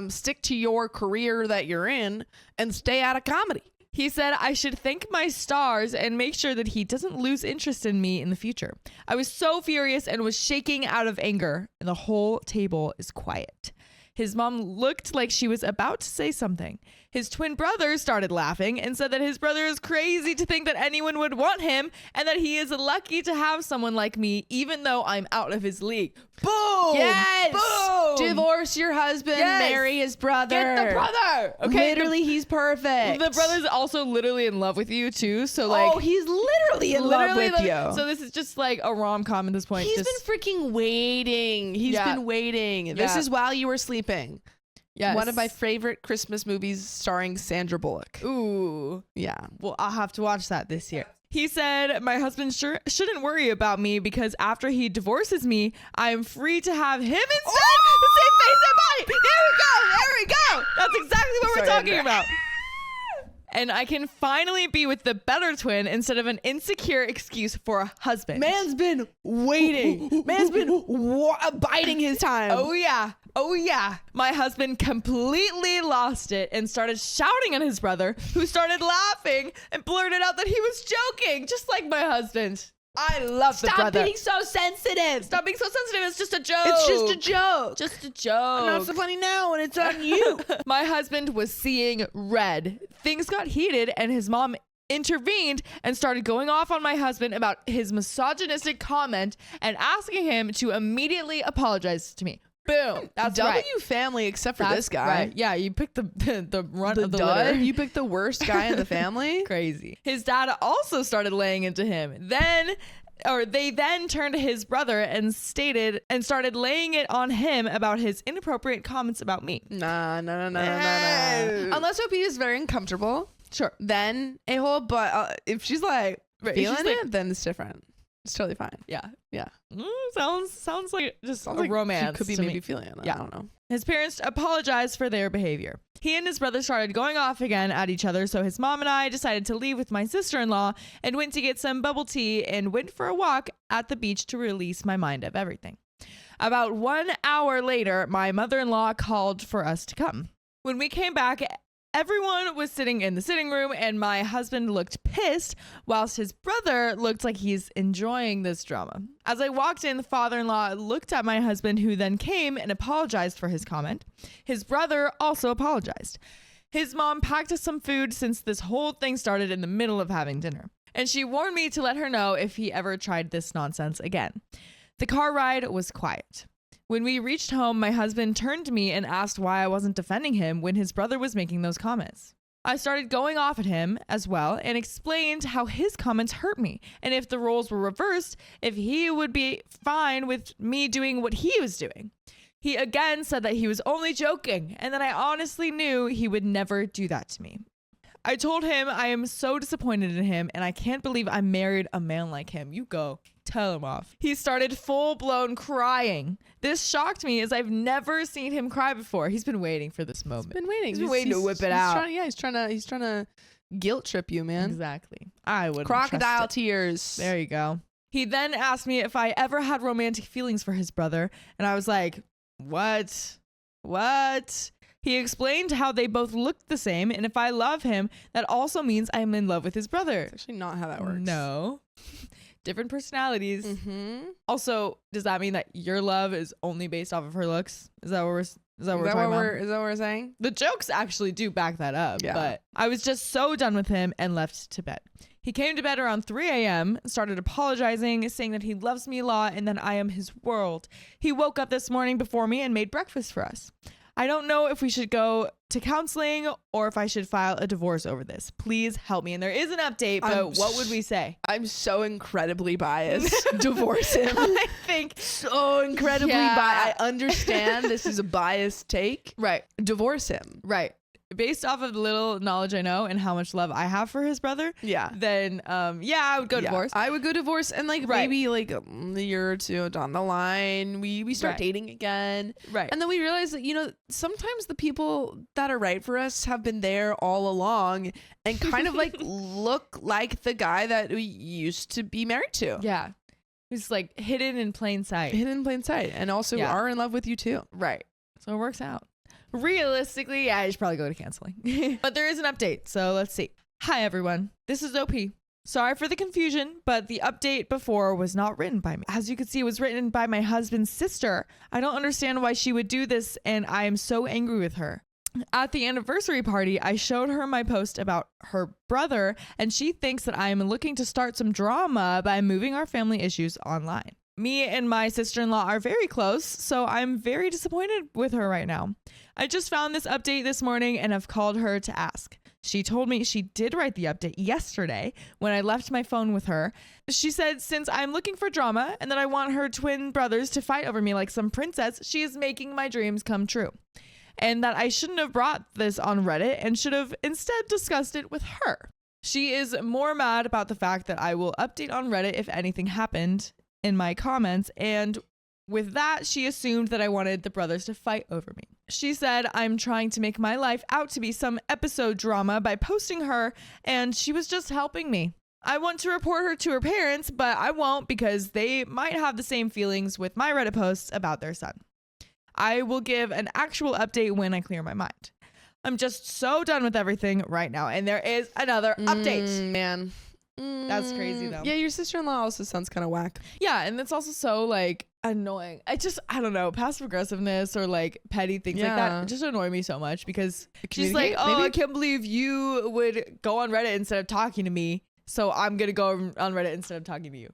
stick to your career that you're in and stay out of comedy. He said I should thank my stars and make sure that he doesn't lose interest in me in the future. I was so furious and was shaking out of anger, and the whole table is quiet. His mom looked like she was about to say something. His twin brother started laughing and said that his brother is crazy to think that anyone would want him and that he is lucky to have someone like me, even though I'm out of his league. Boom! Yes! Boom! Divorce your husband, marry his brother. Get the brother! Okay, literally, he's perfect. the brother's also literally in love with you, too, so he's literally in love with you. So this is just like a rom-com at this point. He's been freaking waiting. He's been waiting. This is while you were sleeping. Yes. One of my favorite Christmas movies starring Sandra Bullock. Ooh. Yeah. Well, I'll have to watch that this year. He said, my husband shouldn't worry about me because after he divorces me, I am free to have him instead. The same face and body. There we go. That's exactly what we're talking about. And I can finally be with the better twin instead of an insecure excuse for a husband. Man's been waiting. Man's been biding his time. Oh, yeah. Oh, yeah. My husband completely lost it and started shouting at his brother, who started laughing and blurted out that he was joking, just like my husband. I love the brother. Stop being so sensitive. Stop being so sensitive. It's just a joke. It's just a joke. Just a joke. Not so funny now when it's on you. My husband was seeing red. Things got heated and his mom intervened and started going off on my husband about his misogynistic comment and asking him to immediately apologize to me. Boom. That's right. family, except for this guy. Right. Yeah, you picked the runt of the litter. You picked the worst guy in the family. Crazy. His dad also started laying into him. They then turned to his brother and started laying it on him about his inappropriate comments about me. Nah. Unless OP is very uncomfortable. Sure. Then a-hole, but if she's like feeling it, then it's different. It's totally fine. Yeah. Yeah. Sounds like just a romance. She could be maybe feeling it. Yeah. I don't know. His parents apologized for their behavior. He and his brother started going off again at each other, so his mom and I decided to leave with my sister-in-law and went to get some bubble tea and went for a walk at the beach to release my mind of everything. About 1 hour later, my mother-in-law called for us to come. When we came back, everyone was sitting in the sitting room and my husband looked pissed whilst his brother looked like he's enjoying this drama. As I walked in, the father-in-law looked at my husband, who then came and apologized for his comment. His brother also apologized. His mom packed us some food since this whole thing started in the middle of having dinner. And she warned me to let her know if he ever tried this nonsense again. The car ride was quiet. When we reached home, my husband turned to me and asked why I wasn't defending him when his brother was making those comments. I started going off at him as well and explained how his comments hurt me, and if the roles were reversed, if he would be fine with me doing what he was doing. He again said that he was only joking and that I honestly knew he would never do that to me. I told him I am so disappointed in him and I can't believe I married a man like him. You go. Tell him off. He started full-blown crying. This shocked me as I've never seen him cry before. He's been waiting for this moment. He's been waiting to whip it out. He's trying to guilt trip you, man. Exactly. I would crocodile tears. There you go. He then asked me if I ever had romantic feelings for his brother, and I was like, What? He explained how they both looked the same, and if I love him, that also means I'm in love with his brother. That's actually not how that works. No. Different personalities. Mm-hmm. Also, does that mean that your love is only based off of her looks? Is that what we're talking about? Is that what we're saying? The jokes actually do back that up. Yeah. But I was just so done with him and left to bed. He came to bed around 3 a.m., started apologizing, saying that he loves me a lot and that I am his world. He woke up this morning before me and made breakfast for us. I don't know if we should go to counseling or if I should file a divorce over this. Please help me. And there is an update, but what would we say? I'm so incredibly biased. Divorce him. I think so incredibly biased. I understand this is a biased take. Right. Divorce him. Right. Based off of the little knowledge I know and how much love I have for his brother, then I would go divorce. I would go divorce, and like maybe like a year or two down the line, we start dating again, and then we realize that, you know, sometimes the people that are right for us have been there all along and kind of like look like the guy that we used to be married to. Yeah, who's like hidden in plain sight, and also are in love with you too. Right. So it works out. Realistically, I should probably go to counseling. But there is an update, so let's see. Hi, everyone. This is OP. Sorry for the confusion, but the update before was not written by me. As you can see, it was written by my husband's sister. I don't understand why she would do this, and I am so angry with her. At the anniversary party, I showed her my post about her brother, and she thinks that I am looking to start some drama by moving our family issues online. Me and my sister-in-law are very close, so I'm very disappointed with her right now. I just found this update this morning and have called her to ask. She told me she did write the update yesterday when I left my phone with her. She said since I'm looking for drama and that I want her twin brothers to fight over me like some princess, she is making my dreams come true. And that I shouldn't have brought this on Reddit and should have instead discussed it with her. She is more mad about the fact that I will update on Reddit if anything happened in my comments, and with that, she assumed that I wanted the brothers to fight over me. She said I'm trying to make my life out to be some episode drama by posting her, and she was just helping me. I want to report her to her parents, but I won't because they might have the same feelings with my Reddit posts about their son. I will give an actual update when I clear my mind. I'm just so done with everything right now, and there is another update. Man. That's crazy though. Yeah, your sister-in-law also sounds kind of whack. Yeah, and it's also so like annoying. I don't know, passive aggressiveness or like petty things like that just annoy me so much because she's like, I can't believe you would go on Reddit instead of talking to me, so I'm gonna go on Reddit instead of talking to you.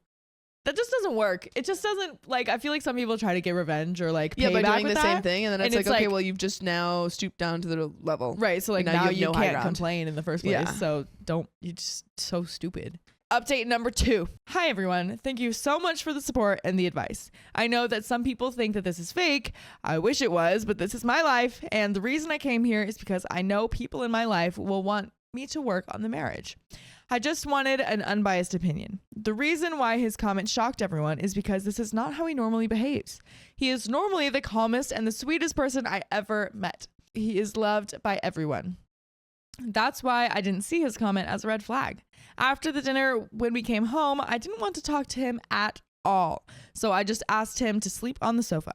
That just doesn't work. It just doesn't, like, I feel like some people try to get revenge or like pay by back doing with the that. same thing, and then it's like, okay, well, you've just now stooped down to the level, right? So like now you can't complain in the first place. Yeah. So you're just so stupid. Update number 2. Hi, everyone. Thank you so much for the support and the advice. I know that some people think that this is fake. I wish it was, but this is my life. And the reason I came here is because I know people in my life will want me to work on the marriage. I just wanted an unbiased opinion. The reason why his comment shocked everyone is because this is not how he normally behaves. He is normally the calmest and the sweetest person I ever met. He is loved by everyone. That's why I didn't see his comment as a red flag. After the dinner, when we came home, I didn't want to talk to him at all. So I just asked him to sleep on the sofa.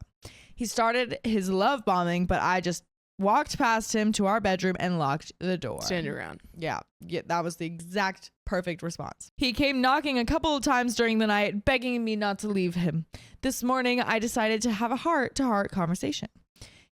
He started his love bombing, but I just walked past him to our bedroom and locked the door. Stand your ground. Yeah, that was the exact perfect response. He came knocking a couple of times during the night, begging me not to leave him. This morning, I decided to have a heart-to-heart conversation.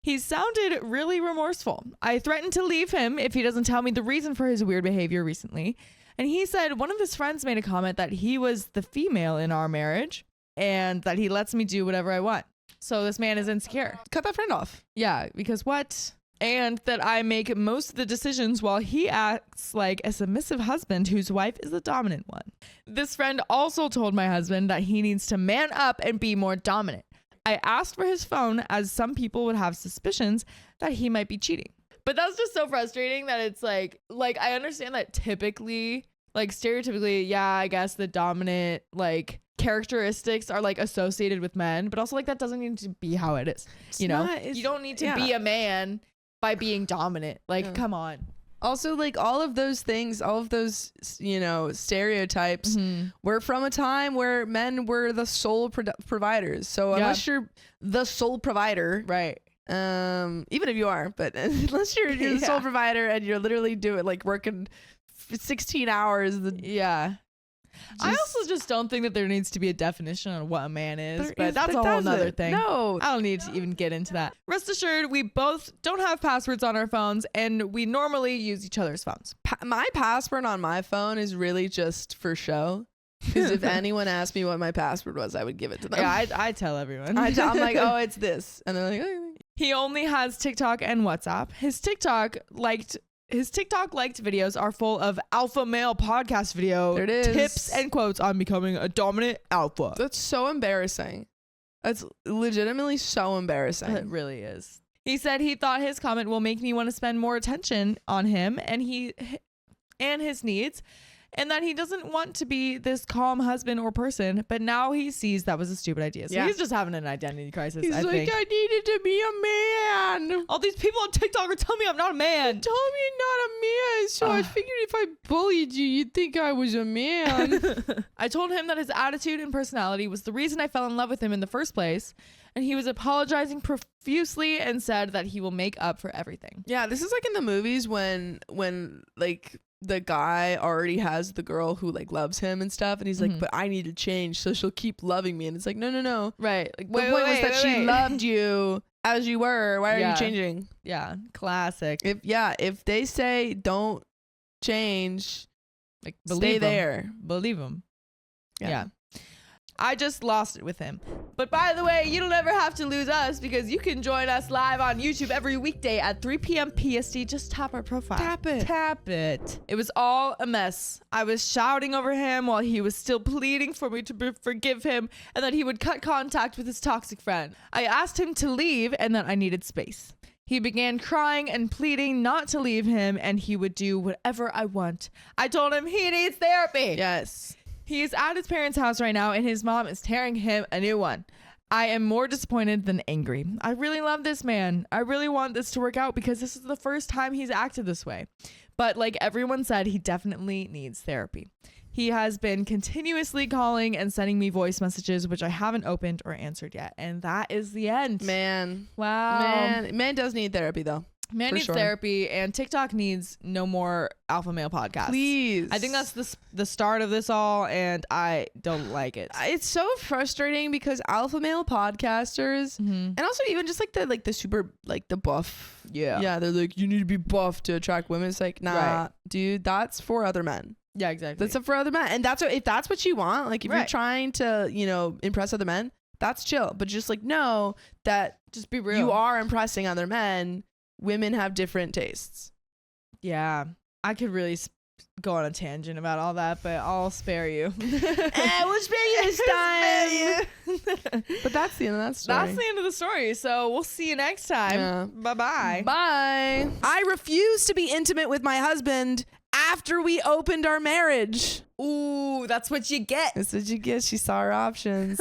He sounded really remorseful. I threatened to leave him if he doesn't tell me the reason for his weird behavior recently. And he said one of his friends made a comment that he was the female in our marriage and that he lets me do whatever I want. So this man is insecure. Cut that friend off. Yeah, because what? And that I make most of the decisions while he acts like a submissive husband whose wife is the dominant one. This friend also told my husband that he needs to man up and be more dominant. I asked for his phone as some people would have suspicions that he might be cheating. But that's just so frustrating that it's like I understand that typically, like stereotypically, yeah, I guess the dominant like characteristics are like associated with men, but also like that doesn't need to be how it is. You don't need to be a man by being dominant. Like, come on. Also, like all of those things, all of those, stereotypes were from a time where men were the sole providers. So unless you're the sole provider, right? Even if you are, but unless you're the sole provider and you're literally working 16 hours, I also just don't think that there needs to be a definition on what a man is, but that's a whole nother thing. No, I don't need to even get into that. Rest assured, we both don't have passwords on our phones, and we normally use each other's phones. My password on my phone is really just for show. Because if anyone asked me what my password was, I would give it to them. Yeah, I tell everyone. I'm like, oh, it's this. And they're like, oh. He only has TikTok and WhatsApp. His TikTok liked videos are full of alpha male podcast video There it is. tips and quotes on becoming a dominant alpha. That's so embarrassing. That's legitimately so embarrassing. It really is. He said he thought his comment will make me want to spend more attention on him and his needs, and that he doesn't want to be this calm husband or person, but now he sees that was a stupid idea. So he's just having an identity crisis. He's I like, think. I needed to be a man. All these people on TikTok are telling me I'm not a man. Told me you're not a man, so I figured if I bullied you, you'd think I was a man. I told him that his attitude and personality was the reason I fell in love with him in the first place, and he was apologizing profusely and said that he will make up for everything. Yeah, this is like in the movies when like the guy already has the girl who like loves him and stuff, and he's like, but I need to change so she'll keep loving me, and it's like, no, Right. like the point was that she loved you as you were. Why are you changing? Yeah, classic. If they say don't change, Like, stay there. Believe him. Yeah. I just lost it with him. But by the way, you don't ever have to lose us, because you can join us live on YouTube every weekday at 3 p.m. PST. Just tap our profile. Tap it. It was all a mess. I was shouting over him while he was still pleading for me to forgive him, and that he would cut contact with his toxic friend. I asked him to leave and that I needed space. He began crying and pleading not to leave him, and he would do whatever I want. I told him he needs therapy. Yes. He is at his parents' house right now, and his mom is tearing him a new one. I am more disappointed than angry. I really love this man. I really want this to work out, because this is the first time he's acted this way. But like everyone said, he definitely needs therapy. He has been continuously calling and sending me voice messages, which I haven't opened or answered yet. And that is the end. Man. Wow. Man does need therapy though. Man For needs sure. therapy, and TikTok needs no more alpha male podcasts. Please. I think that's the start of this all, and I don't like it. It's so frustrating because alpha male podcasters, and also even just like the super like the buff. Yeah, they're like, you need to be buff to attract women. It's like, nah, dude, that's for other men. Yeah, exactly. That's for other men, and if that's what you want, like if you're trying to impress other men, that's chill. But just like know that just be real. You are impressing other men. Women have different tastes. Yeah, I could really go on a tangent about all that, but I'll spare you. We'll spare you this time. But that's the end of that story. That's the end of the story. So we'll see you next time. Yeah. Bye-bye. Bye. I refuse to be intimate with my husband after we opened our marriage. Ooh, that's what you get. That's what you get. She saw her options.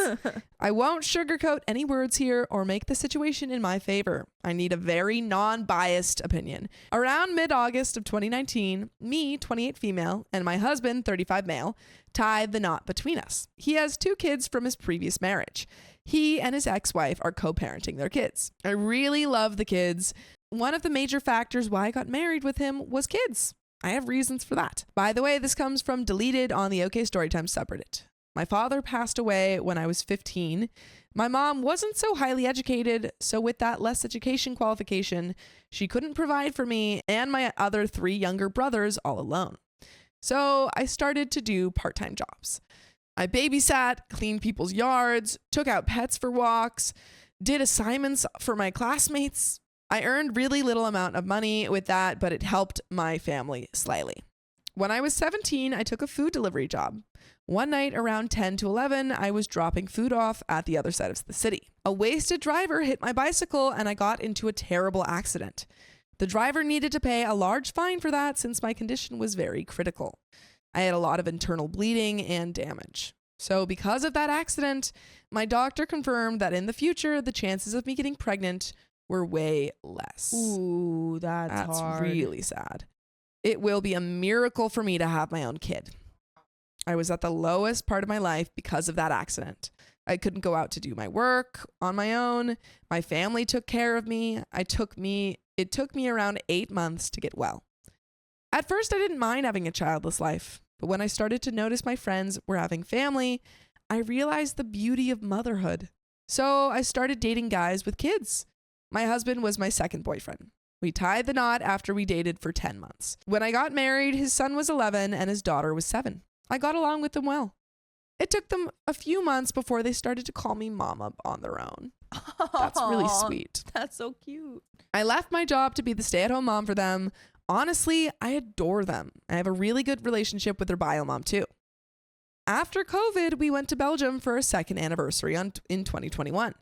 I won't sugarcoat any words here or make the situation in my favor. I need a very non-biased opinion. Around mid-August of 2019, me, 28 female, and my husband, 35 male, tied the knot between us. He has 2 kids from his previous marriage. He and his ex-wife are co-parenting their kids. I really love the kids. One of the major factors why I got married with him was kids. I have reasons for that. By the way, this comes from deleted on the Storytime subreddit. My father passed away when I was 15. My mom wasn't so highly educated, so with that less education qualification, she couldn't provide for me and my other 3 younger brothers all alone. So I started to do part-time jobs. I babysat, cleaned people's yards, took out pets for walks, did assignments for my classmates. I earned really little amount of money with that, but it helped my family slightly. When I was 17, I took a food delivery job. One night around 10 to 11, I was dropping food off at the other side of the city. A wasted driver hit my bicycle and I got into a terrible accident. The driver needed to pay a large fine for that since my condition was very critical. I had a lot of internal bleeding and damage. So because of that accident, my doctor confirmed that in the future, the chances of me getting pregnant were way less. Ooh, that's hard. Really sad. It will be a miracle for me to have my own kid. I was at the lowest part of my life because of that accident. I couldn't go out to do my work on my own. My family took care of me. It took me around 8 months to get well. At first, I didn't mind having a childless life, but when I started to notice my friends were having family, I realized the beauty of motherhood. So I started dating guys with kids. My husband was my second boyfriend. We tied the knot after we dated for 10 months. When I got married, his son was 11 and his daughter was 7. I got along with them well. It took them a few months before they started to call me mama on their own. That's really sweet. That's so cute. I left my job to be the stay-at-home mom for them. Honestly, I adore them. I have a really good relationship with their bio mom too. After COVID, we went to Belgium for our second anniversary in 2021.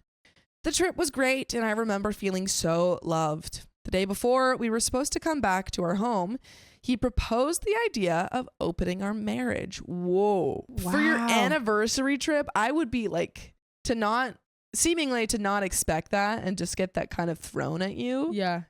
The trip was great, and I remember feeling so loved. The day before we were supposed to come back to our home, he proposed the idea of opening our marriage. Whoa. Wow. For your anniversary trip, I would be like, seemingly to not expect that and just get that kind of thrown at you. Yeah.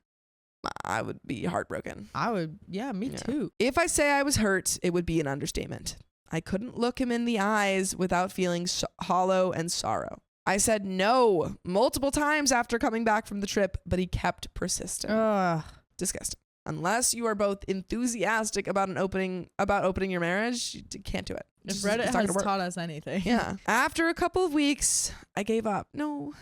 I would be heartbroken. I would. Yeah, me too. If I say I was hurt, it would be an understatement. I couldn't look him in the eyes without feeling hollow and sorrow. I said no multiple times after coming back from the trip, but he kept persisting. Disgusting. Unless you are both enthusiastic about opening your marriage, you can't do it. If Reddit has taught us anything. Yeah. After a couple of weeks, I gave up. No.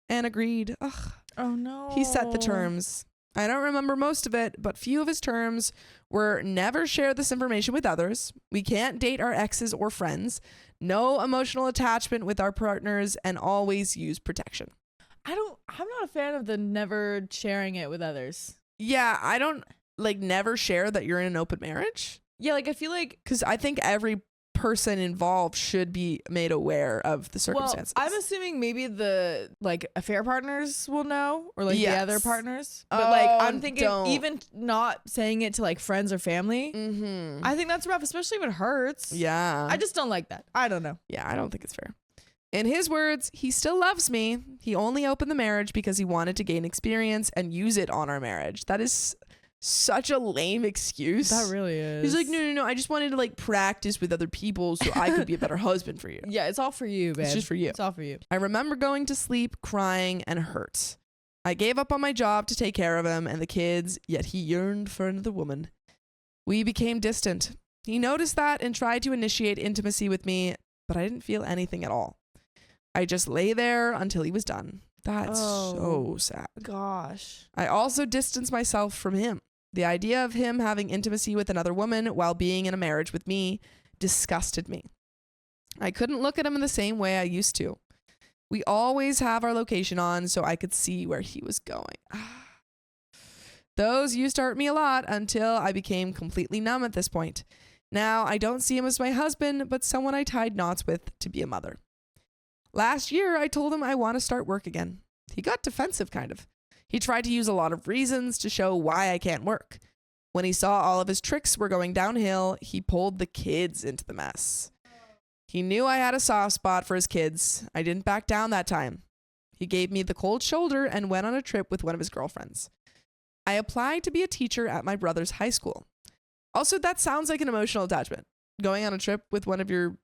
And agreed. Ugh. Oh no. He set the terms. I don't remember most of it, but few of his terms were never share this information with others. We can't date our exes or friends. No emotional attachment with our partners, and always use protection. I'm not a fan of the never sharing it with others. Yeah, I don't never share that you're in an open marriage. Yeah, I feel like, because I think every person involved should be made aware of the circumstances. Well, I'm assuming maybe the affair partners will know, or the other partners. But I'm thinking even not saying it to friends or family. Mm-hmm. I think that's rough, especially if it hurts. Yeah. I just don't like that. I don't know. Yeah, I don't think it's fair. In his words, he still loves me. He only opened the marriage because he wanted to gain experience and use it on our marriage. That is such a lame excuse. That really is. He's like, no. I just wanted to practice with other people so I could be a better husband for you. Yeah, it's all for you, babe. It's just for you. It's all for you. I remember going to sleep, crying, and hurt. I gave up on my job to take care of him and the kids, yet he yearned for another woman. We became distant. He noticed that and tried to initiate intimacy with me, but I didn't feel anything at all. I just lay there until he was done. That's so sad. Gosh. I also distanced myself from him. The idea of him having intimacy with another woman while being in a marriage with me disgusted me. I couldn't look at him in the same way I used to. We always have our location on so I could see where he was going. Those used to hurt me a lot until I became completely numb at this point. Now I don't see him as my husband, but someone I tied knots with to be a mother. Last year, I told him I want to start work again. He got defensive, kind of. He tried to use a lot of reasons to show why I can't work. When he saw all of his tricks were going downhill, he pulled the kids into the mess. He knew I had a soft spot for his kids. I didn't back down that time. He gave me the cold shoulder and went on a trip with one of his girlfriends. I applied to be a teacher at my brother's high school. Also, that sounds like an emotional attachment. Going on a trip with one of your,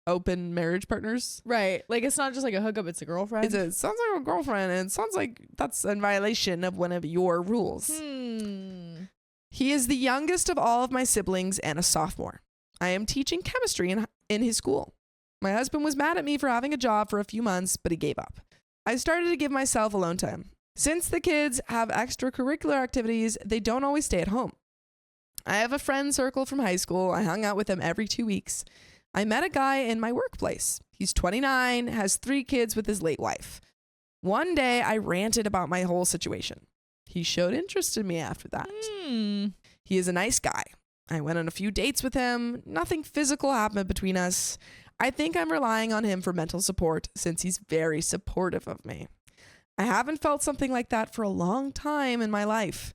open marriage partners. Right. It's not just a hookup, it's a girlfriend. It sounds like a girlfriend, and it sounds like that's in violation of one of your rules. He is the youngest of all of my siblings and a sophomore. I am teaching chemistry in his school. My husband was mad at me for having a job for a few months, but he gave up. I started to give myself alone time. Since the kids have extracurricular activities, they don't always stay at home. I have a friend circle from high school. I hung out with them every 2 weeks. I met a guy in my workplace. He's 29, has 3 kids with his late wife. One day, I ranted about my whole situation. He showed interest in me after that. He is a nice guy. I went on a few dates with him. Nothing physical happened between us. I think I'm relying on him for mental support since he's very supportive of me. I haven't felt something like that for a long time in my life.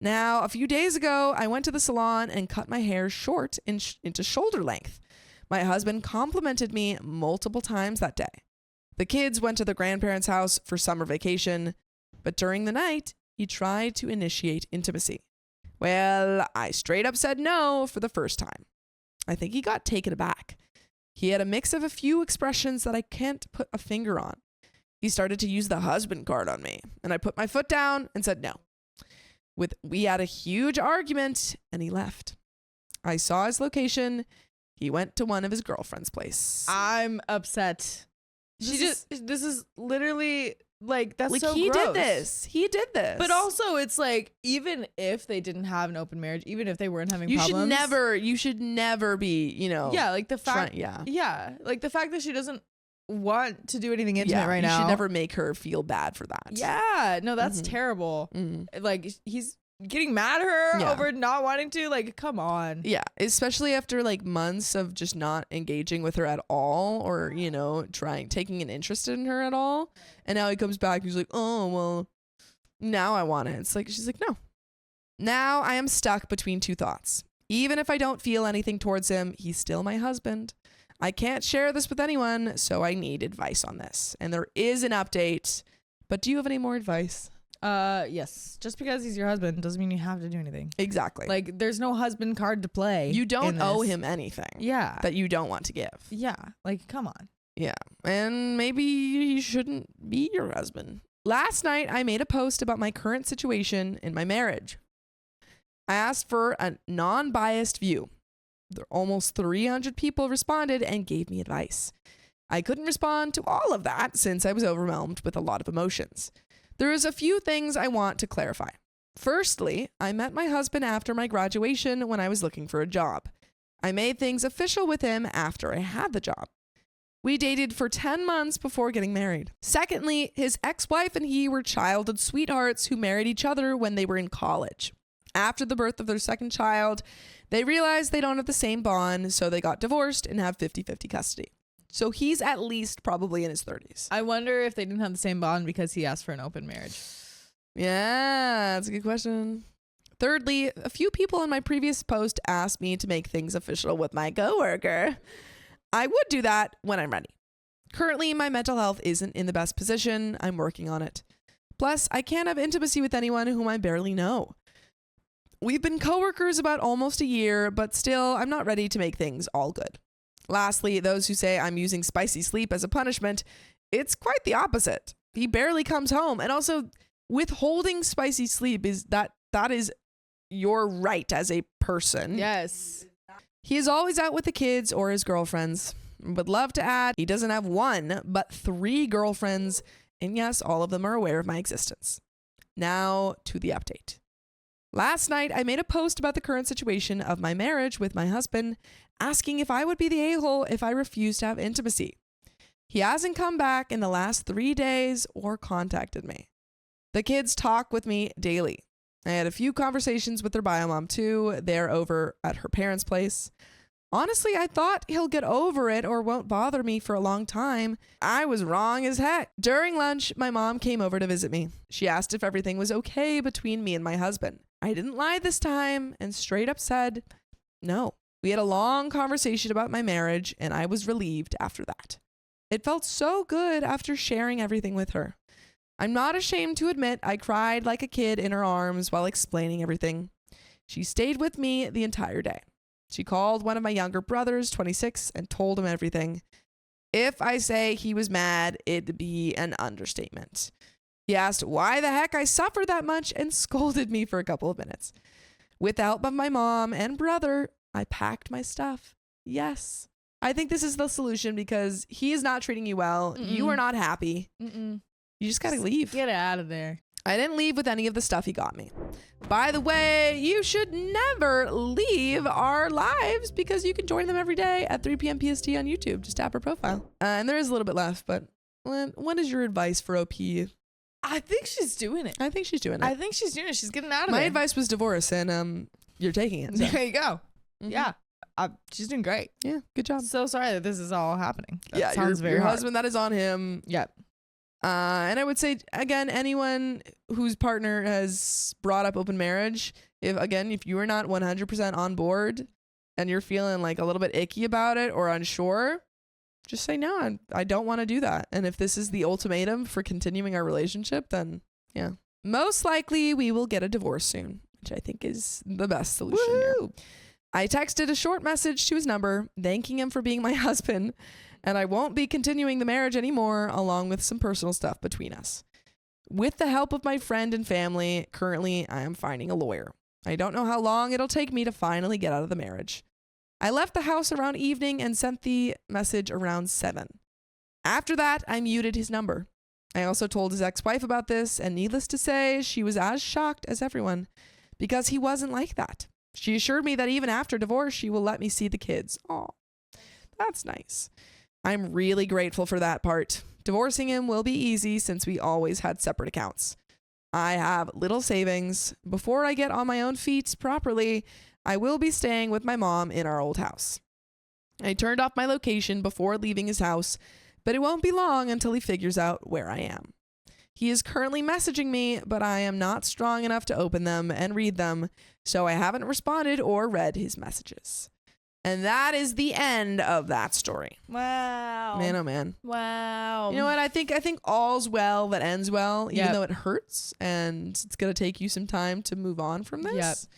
Now, a few days ago, I went to the salon and cut my hair short into shoulder length. My husband complimented me multiple times that day. The kids went to their grandparents' house for summer vacation, but during the night, he tried to initiate intimacy. Well, I straight up said no for the first time. I think he got taken aback. He had a mix of a few expressions that I can't put a finger on. He started to use the husband card on me, and I put my foot down and said no. We had a huge argument, and he left. I saw his location. He went to one of his girlfriend's place. I'm upset. This is literally that's so he gross. He did this. But also it's even if they didn't have an open marriage, even if they weren't having problems. You should never be, Yeah, the fact yeah. Yeah. The fact that she doesn't want to do anything intimate right now. You should never make her feel bad for that. Yeah, no, that's terrible. Like, he's getting mad at her over not wanting to. Like, come on. Yeah, especially after like months of just not engaging with her at all, or taking an interest in her at all, and now he comes back and he's like, oh well, now I want it. It's like, she's like, no. Now I am stuck between two thoughts. Even if I don't feel anything towards him, he's still my husband. I can't share this with anyone, so I need advice on this. And there is an update, but do you have any more advice? Yes. Just because he's your husband doesn't mean you have to do anything. Exactly. Like, there's no husband card to play. You don't owe him anything. Yeah. That you don't want to give. Yeah. Like, come on. Yeah. And maybe he shouldn't be your husband. Last night, I made a post about my current situation in my marriage. I asked for a non-biased view. Almost 300 people responded and gave me advice. I couldn't respond to all of that since I was overwhelmed with a lot of emotions. There is a few things I want to clarify. Firstly, I met my husband after my graduation when I was looking for a job. I made things official with him after I had the job. We dated for 10 months before getting married. Secondly, his ex-wife and he were childhood sweethearts who married each other when they were in college. After the birth of their second child, they realized they don't have the same bond, so they got divorced and have 50-50 custody. So he's at least probably in his 30s. I wonder if they didn't have the same bond because he asked for an open marriage. Yeah, that's a good question. Thirdly, a few people in my previous post asked me to make things official with my coworker. I would do that when I'm ready. Currently, my mental health isn't in the best position. I'm working on it. Plus, I can't have intimacy with anyone whom I barely know. We've been coworkers about almost a year, but still, I'm not ready to make things all good. Lastly, those who say I'm using spicy sleep as a punishment, it's quite the opposite. He barely comes home. And also, withholding spicy sleep that is your right as a person. Yes. He is always out with the kids or his girlfriends. Would love to add, he doesn't have one, but 3 girlfriends. And yes, all of them are aware of my existence. Now to the update. Last night, I made a post about the current situation of my marriage with my husband, asking if I would be the a-hole if I refused to have intimacy. He hasn't come back in the last 3 days or contacted me. The kids talk with me daily. I had a few conversations with their bio mom too. They're over at her parents' place. Honestly, I thought he'll get over it or won't bother me for a long time. I was wrong as heck. During lunch, my mom came over to visit me. She asked if everything was okay between me and my husband. I didn't lie this time and straight up said no. We had a long conversation about my marriage, and I was relieved after that. It felt so good after sharing everything with her. I'm not ashamed to admit I cried like a kid in her arms while explaining everything. She stayed with me the entire day. She called one of my younger brothers, 26, and told him everything. If I say he was mad, it'd be an understatement. He asked why the heck I suffered that much and scolded me for a couple of minutes. With the help of my mom and brother, I packed my stuff. Yes. I think this is the solution because he is not treating you well. You are not happy. You just gotta leave. Get out of there. I didn't leave with any of the stuff he got me. By the way, you should never leave our lives because you can join them every day at 3 p.m. PST on YouTube. Just tap her profile. And there is a little bit left, but what is your advice for OP? I think she's doing it. I think she's doing it. She's getting out of My there. advice was divorce, and you're taking it. So. There you go. Yeah. She's doing great. Yeah, good job. So sorry that this is all happening. That sounds your hard. husband, that is on him. Yeah. And I would say, again, anyone whose partner has brought up open marriage, if you are not 100% on board and you're feeling like a little bit icky about it or unsure, just say, no, I don't want to do that. And if this is the ultimatum for continuing our relationship, then yeah. Most likely we will get a divorce soon, which I think is the best solution here. I texted a short message to his number, thanking him for being my husband, and I won't be continuing the marriage anymore, along with some personal stuff between us. With the help of my friend and family, currently I am finding a lawyer. I don't know how long it'll take me to finally get out of the marriage. I left the house around evening and sent the message around 7. After that, I muted his number. I also told his ex-wife about this, and needless to say, she was as shocked as everyone, because he wasn't like that. She assured me that even after divorce, she will let me see the kids. Oh, that's nice. I'm really grateful for that part. Divorcing him will be easy since we always had separate accounts. I have little savings. Before I get on my own feet properly, I will be staying with my mom in our old house. I turned off my location before leaving his house, but it won't be long until he figures out where I am. He is currently messaging me, but I am not strong enough to open them and read them, so I haven't responded or read his messages. And that is the end of that story. Wow. Man, oh man. Wow. You know what? I think all's well that ends well, even though it hurts and it's going to take you some time to move on from this.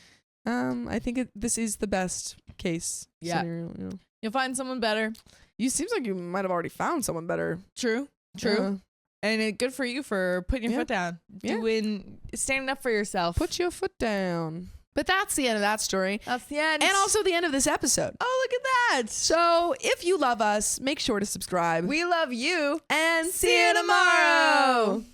Yep. I think this is the best case scenario. You know. You'll find someone better. You seems like you might have already found someone better. True. And good for you for putting your foot down. Standing up for yourself. Put your foot down. But that's the end of that story. That's the end. And also the end of this episode. Oh, look at that. So if you love us, make sure to subscribe. We love you. And see you tomorrow.